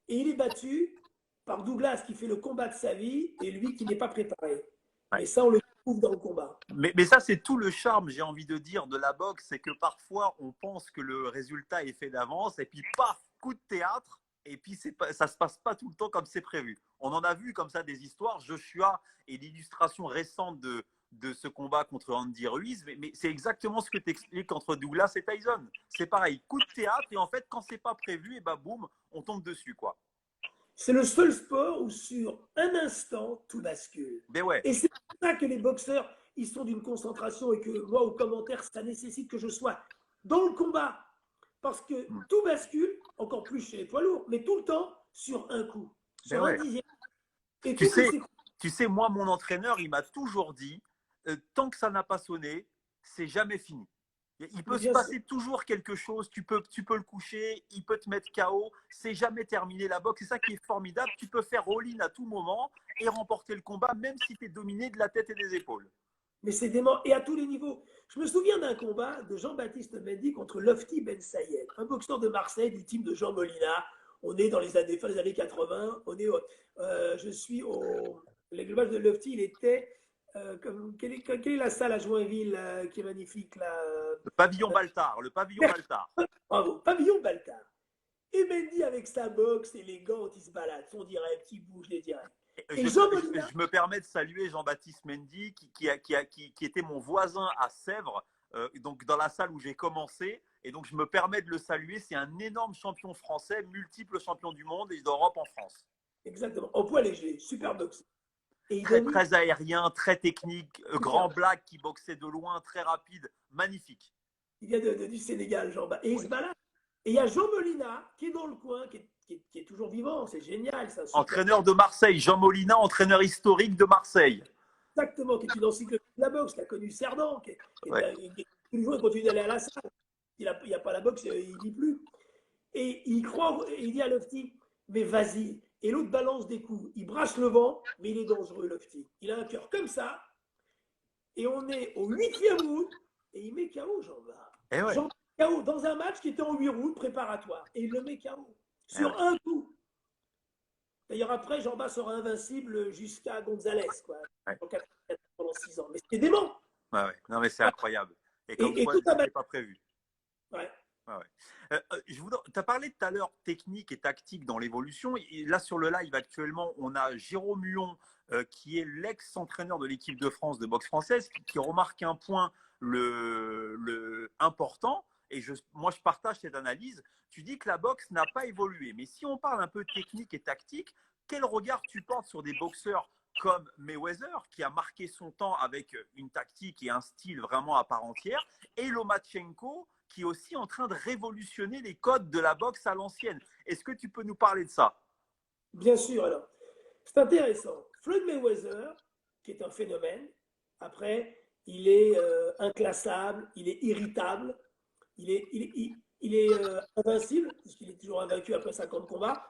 Et il est battu par Douglas qui fait le combat de sa vie et lui qui n'est pas préparé. Mais ça, on le trouve dans le combat. Mais ça, c'est tout le charme, j'ai envie de dire, de la boxe. C'est que parfois, on pense que le résultat est fait d'avance et puis, paf, coup de théâtre. Et puis, ça ne se passe pas tout le temps comme c'est prévu. On en a vu comme ça des histoires. Joshua est l'illustration récente de ce combat contre Andy Ruiz. Mais c'est exactement ce que tu expliques entre Douglas et Tyson. C'est pareil, coup de théâtre. Et en fait, quand ce n'est pas prévu, et bah, boum, on tombe dessus, quoi. C'est le seul sport où sur un instant, tout bascule. Mais ouais, Et c'est pour ça que les boxeurs, ils sont d'une concentration et que moi, au commentaire, ça nécessite que je sois dans le combat. Parce que tout bascule, encore plus chez les poids lourds, mais tout le temps sur un coup, mais sur un ouais. dixième. Et Tu tout peut sais, s'écrouler. tu sais, moi, mon entraîneur, il m'a toujours dit, tant que ça n'a pas sonné, c'est jamais fini. Il peut Mais se bien sûr. passer toujours quelque chose, tu peux le coucher, il peut te mettre KO, c'est jamais terminé la boxe. C'est ça qui est formidable, tu peux faire all-in à tout moment et remporter le combat, même si tu es dominé de la tête et des épaules. Mais c'est dément. Et à tous les niveaux. Je me souviens d'un combat de Jean-Baptiste Mendy contre Lofty Ben Sayed, un boxeur de Marseille du team de Jean Molina. On est dans les années, fin des années 80. Je suis au. Le match de Lofty, il était. Quelle est la salle à Joinville qui est magnifique là Le pavillon Baltard, le pavillon Baltard. Bravo, Pavillon Baltard. Et Mendy avec sa boxe élégante, il se balade, son direct, il bouge les directs. Et Je, Jean Molina, je me permets de saluer Jean-Baptiste Mendy, qui était mon voisin à Sèvres, donc dans la salle où j'ai commencé. Et donc, je me permets de le saluer. C'est un énorme champion français, multiple champion du monde et d'Europe en France. exactement, en poids léger, super boxe. Et il Très, domine. très aérien, très technique, grand black qui boxait de loin, très rapide, magnifique. Il vient du Sénégal, Jean-Baptiste. Et il Oui. se balade. Et il y a Jean Molina qui est dans le coin, qui est toujours vivant. C'est génial, c'est un super. Entraîneur de Marseille, Jean Molina, entraîneur historique de Marseille. Exactement, qui est une encyclopédie de la boxe, qui a connu Cerdan, Ouais. tous les jours, il continue d'aller à la salle. Il n'y a pas la boxe, il n'y plus. Et il croit, et il dit à Lofty, mais vas-y. Et l'autre balance des coups. Il brasse le vent, mais il est dangereux, Lofty. Il a un cœur comme ça. Et on est au 8e round, et il met KO Jean-Baptiste. Eh ouais. Jean KO dans un match qui était en 8 rounds préparatoire. Et il le met KO. Eh Sur ouais. un coup. D'ailleurs, après, Jean-Baptiste sera invincible jusqu'à Gonzalez, quoi. Ouais. Pendant 6 ans. Mais c'était dément. Ouais, ouais. Non, mais c'est incroyable. Et comme Et quoi, tout à c'était pas prévu. ouais. Ouais, ouais. Tu as parlé tout à l'heure technique et tactique dans l'évolution. Et là, sur le live actuellement, on a Jérôme Huon, qui est l'ex-entraîneur de l'équipe de France de boxe française, qui remarque un point important. Et moi, je partage cette analyse. Tu dis que la boxe n'a pas évolué. Mais si on parle un peu technique et tactique, quel regard tu portes sur des boxeurs comme Mayweather, qui a marqué son temps avec une tactique et un style vraiment à part entière, et Lomachenko, qui est aussi en train de révolutionner les codes de la boxe à l'ancienne. Est-ce que tu peux nous parler de ça? Bien sûr, alors. C'est intéressant. Floyd Mayweather, qui est un phénomène, après, il est inclassable, il est irritable, il est invincible, puisqu'il est toujours invaincu après 50 combats.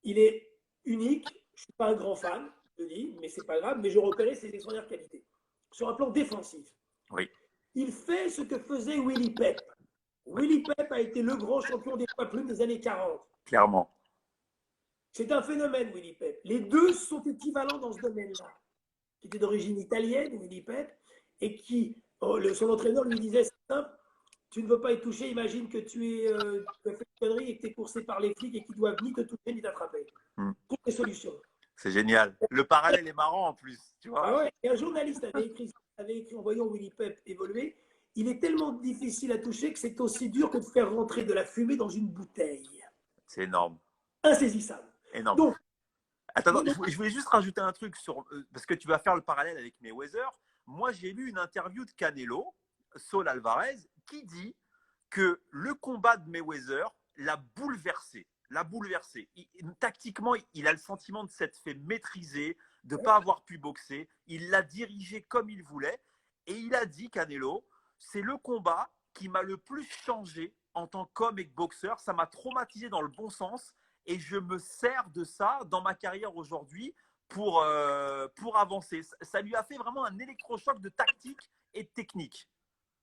Il est unique. Je ne suis pas un grand fan de lui, mais c'est pas grave. Mais je reconnais ses extraordinaires qualités. Sur un plan défensif, Oui. il fait ce que faisait Willie Pep. Willie Pep a été le grand champion des poids plumes des années 40. Clairement. C'est un phénomène, Willie Pep. Les deux sont équivalents dans ce domaine-là. Qui était d'origine italienne, Willie Pep, et son entraîneur lui disait, c'est simple, tu ne veux pas être touché, imagine que tu as fait une connerie et que tu es coursé par les flics et qu'ils doivent ni te toucher ni t'attraper. Toutes les solutions. C'est génial. Le parallèle est marrant en plus, tu vois. Ah ouais. Et un journaliste avait écrit en voyant Willie Pep évoluer, il est tellement difficile à toucher que c'est aussi dur que de faire rentrer de la fumée dans une bouteille. C'est énorme. Insaisissable. Énorme. Donc, attends, je voulais juste rajouter un truc parce que tu vas faire le parallèle avec Mayweather. Moi, j'ai lu une interview de Canelo, Saul Alvarez, qui dit que le combat de Mayweather l'a bouleversé. Tactiquement, il a le sentiment de s'être fait maîtriser, de ne pas avoir pu boxer. Il l'a dirigé comme il voulait. Et il a dit, Canelo, c'est le combat qui m'a le plus changé en tant qu'homme et que boxeur. Ça m'a traumatisé dans le bon sens. Et je me sers de ça dans ma carrière aujourd'hui pour avancer. Ça lui a fait vraiment un électrochoc de tactique et de technique.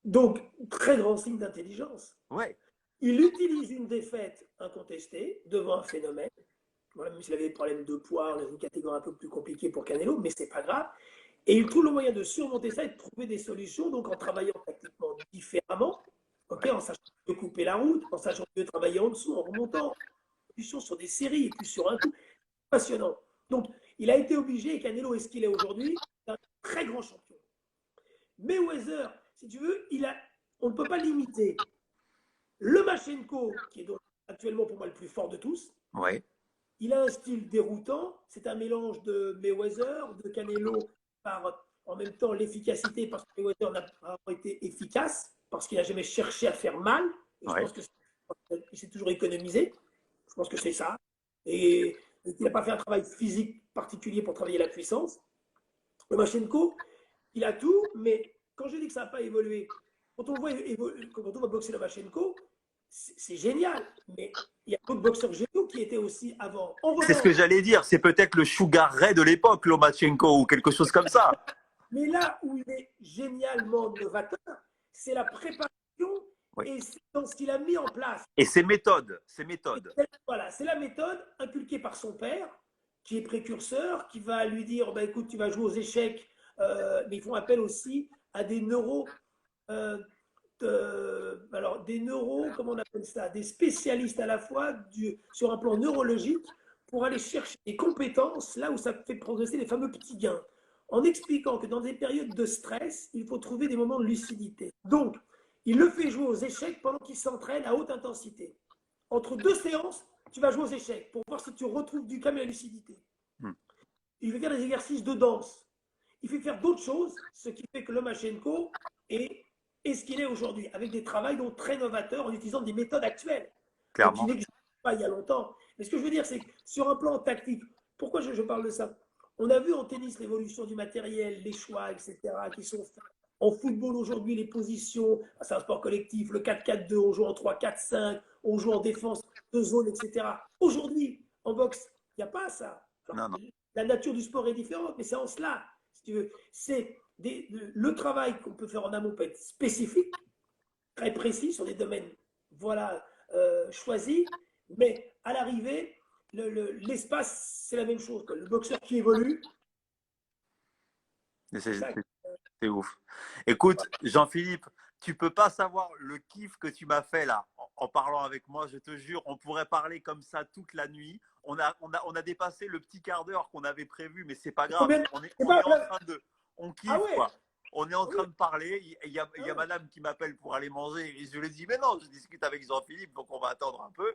Donc, très grand signe d'intelligence. Ouais. Il utilise une défaite incontestée devant un phénomène. Voilà, même s'il avait des problèmes de poids, dans une catégorie un peu plus compliquée pour Canelo, mais c'est pas grave. Et il trouve le moyen de surmonter ça et de trouver des solutions, donc en travaillant tactiquement différemment, okay, en sachant de couper la route, en sachant de travailler en dessous, en remontant, sur des séries et puis sur un coup. Passionnant. Donc, il a été obligé, et Canelo est ce qu'il est aujourd'hui, un très grand champion. Mayweather, si tu veux, on ne peut pas limiter. Lomachenko, qui est donc actuellement pour moi le plus fort de tous, Ouais. Il a un style déroutant. C'est un mélange de Mayweather, de Canelo, par en même temps l'efficacité, parce que Mayweather n'a pas été efficace, parce qu'il n'a jamais cherché à faire mal. Et je Ouais. pense qu'il s'est toujours économisé. Je pense que c'est ça. Et il n'a pas fait un travail physique particulier pour travailler la puissance. Lomachenko, il a tout, mais quand je dis que ça n'a pas évolué, quand on voit boxer Lomachenko, c'est génial, mais il y a d'autres boxeurs géniaux qui étaient aussi avant. En C'est ce que revanche, j'allais dire. C'est peut-être le Sugar Ray de l'époque, Lomachenko, ou quelque chose comme ça. mais là où il est génialement novateur, c'est la préparation Oui. et c'est dans ce qu'il a mis en place. Et ses méthodes. Ses méthodes. Voilà, c'est la méthode inculquée par son père, qui est précurseur, qui va lui dire bah, écoute, tu vas jouer aux échecs, mais ils font appel aussi à des alors des comment on appelle ça, des spécialistes à la fois sur un plan neurologique pour aller chercher des compétences là où ça fait progresser les fameux petits gains, en expliquant que dans des périodes de stress, il faut trouver des moments de lucidité. Donc, il le fait jouer aux échecs pendant qu'il s'entraîne à haute intensité. Entre deux séances, tu vas jouer aux échecs pour voir si tu retrouves du calme et la lucidité. Il fait faire des exercices de danse. Il fait faire d'autres choses, ce qui fait que Lomachenko est ce qu'il est aujourd'hui, avec des travails donc très novateurs en utilisant des méthodes actuelles, donc qui Clairement. n'existaient pas il y a longtemps. Mais ce que je veux dire, c'est que sur un plan tactique, pourquoi je parle de ça? On a vu en tennis l'évolution du matériel, les choix, etc., qui sont faits. En football aujourd'hui, les positions, c'est un sport collectif, le 4-4-2, on joue en 3-4-5, on joue en défense de zone, etc. Aujourd'hui, en boxe, il n'y a pas ça. Alors, Non, non. la nature du sport est différente, mais c'est en cela, si tu veux. C'est le travail qu'on peut faire en amont peut être spécifique, très précis sur des domaines voilà, choisis, mais à l'arrivée, l'espace, c'est la même chose. Le boxeur qui évolue, c'est ça. C'est ouf. Écoute, Jean-Philippe, tu peux pas savoir le kiff que tu m'as fait là en parlant avec moi. Je te jure, on pourrait parler comme ça toute la nuit. On a dépassé le petit quart d'heure qu'on avait prévu, mais c'est pas grave. Combien On est en train on Ah kiffe ouais, quoi. On est en oui. train de parler. Il y a madame qui m'appelle pour aller manger. Et je lui dis, mais non, je discute avec Jean-Philippe, donc on va attendre un peu.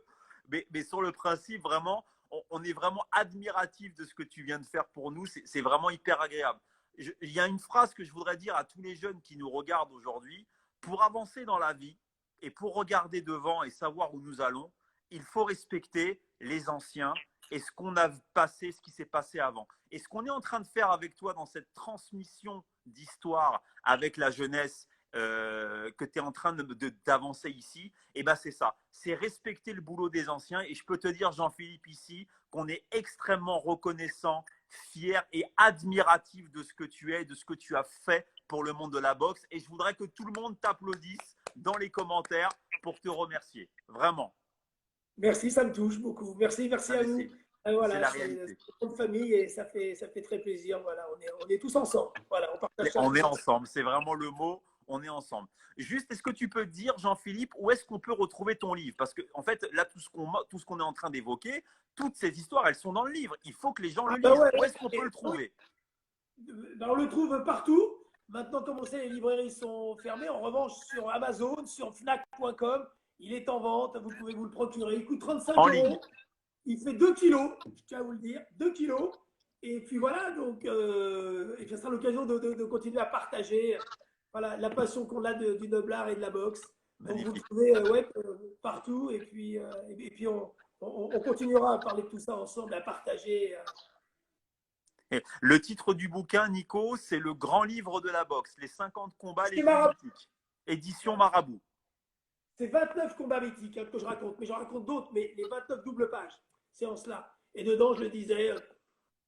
Mais sur le principe, vraiment, on est vraiment admiratif de ce que tu viens de faire pour nous. C'est vraiment hyper agréable. Il y a une phrase que je voudrais dire à tous les jeunes qui nous regardent aujourd'hui. Pour avancer dans la vie et pour regarder devant et savoir où nous allons, il faut respecter les anciens et ce qu'on a passé, ce qui s'est passé avant. Et ce qu'on est en train de faire avec toi dans cette transmission d'histoire avec la jeunesse que tu es en train d'avancer ici, et ben c'est ça. C'est respecter le boulot des anciens. Et je peux te dire, Jean-Philippe, ici, qu'on est extrêmement reconnaissant, fier et admiratif de ce que tu es, de ce que tu as fait pour le monde de la boxe. Et je voudrais que tout le monde t'applaudisse dans les commentaires pour te remercier. Vraiment. Merci, ça me touche beaucoup. Merci, merci à vous. C'est Voilà, la c'est réalité. une famille et ça fait très plaisir. Voilà, on est tous ensemble. Voilà, on partage ça On tous est ensemble. ensemble, c'est vraiment le mot, on est ensemble. Juste, est-ce que tu peux dire, Jean-Philippe, où est-ce qu'on peut retrouver ton livre? Parce que, en fait, là, tout ce qu'on est en train d'évoquer, toutes ces histoires, elles sont dans le livre. Il faut que les gens le lisent. Ouais, Où est-ce qu'on peut le trouver? on le trouve partout. Maintenant, comme on sait, les librairies sont fermées. En revanche, sur Amazon, sur Fnac.com, il est en vente. Vous pouvez vous le procurer. Il coûte 35 En ligne. euros. Il fait 2 kilos, je tiens à vous le dire, 2 kilos. Et puis voilà, donc, et ça sera l'occasion de continuer à partager voilà, la passion qu'on a du noble art et de la boxe. Donc vous le Magnifique. trouvez partout. Et puis on continuera à parler de tout ça ensemble, à partager. Et le titre du bouquin, Nico, c'est Le grand livre de la boxe, les 50 combats les C'est plus marrant. mythiques. Édition Marabout. C'est 29 combats mythiques que je raconte, mais j'en raconte d'autres, mais les 29 doubles pages, c'est en cela. Et dedans, je le disais,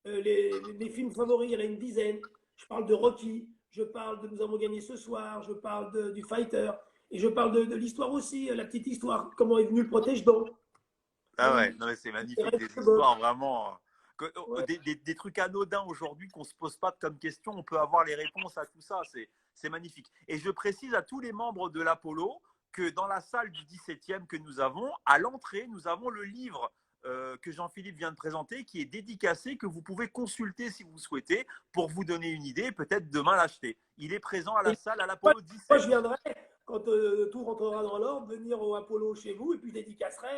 mes films favoris, il y en a une dizaine. Je parle de Rocky, je parle de Nous avons gagné ce soir, je parle du Fighter, et je parle de l'histoire aussi, la petite histoire, comment est venu le protège-dents. Ah ouais, non mais c'est magnifique, des histoires vraiment. Ouais. Des trucs anodins aujourd'hui qu'on ne se pose pas comme question, on peut avoir les réponses à tout ça, c'est magnifique. Et je précise à tous les membres de l'Apollo que dans la salle du 17e que nous avons, à l'entrée, nous avons le livre que Jean-Philippe vient de présenter, qui est dédicacé, que vous pouvez consulter si vous souhaitez, pour vous donner une idée et peut-être demain l'acheter. Il est présent à la salle à l'Apollo Moi, 17. quand tout rentrera dans l'ordre, venir au Apollo chez vous et puis je dédicacerai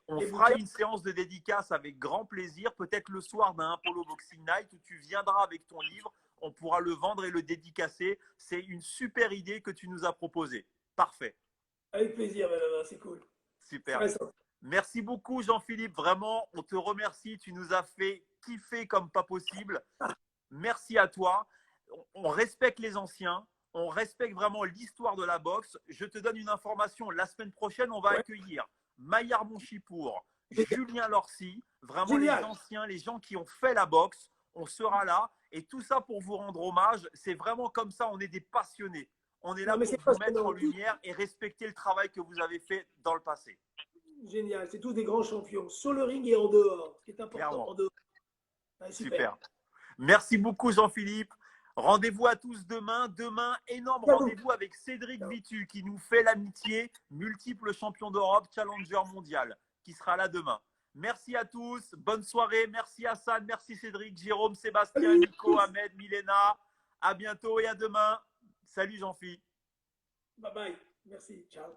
On les fera bouquins. une séance de dédicace avec grand plaisir, peut-être le soir d'un Apollo Boxing Night où tu viendras avec ton livre, on pourra le vendre et le dédicacer. C'est une super idée que tu nous as proposée. Parfait, Avec plaisir, c'est cool. super. Intéressant. Merci beaucoup Jean-Philippe, vraiment, on te remercie, tu nous as fait kiffer comme pas possible. Merci à toi. On respecte les anciens, on respecte vraiment l'histoire de la boxe. Je te donne une information, la semaine prochaine, on va Ouais. accueillir Maillard Monchipour, Génial. Julien Lorcy, vraiment les Génial. anciens, les gens qui ont fait la boxe. On sera là et tout ça pour vous rendre hommage. C'est vraiment comme ça, on est des passionnés. On est Non, là mais pour c'est vous mettre en passionnant. lumière et respecter le travail que vous avez fait dans le passé. Génial. C'est tous des grands champions, sur le ring et en dehors. Ce qui est important, Clairement. en dehors. Ouais, super. Super. Merci beaucoup Jean-Philippe. Rendez-vous à tous demain. Demain, énorme Ciao. rendez-vous avec Cédric Ciao. Vitu qui nous fait l'amitié, multiple champion d'Europe, challenger mondial, qui sera là demain. Merci à tous. Bonne soirée. Merci Hassan. Merci Cédric, Jérôme, Sébastien, Salut. Nico, Ahmed, Milena. À bientôt et à demain. Salut Jean-Philippe. Bye bye. Merci. Ciao.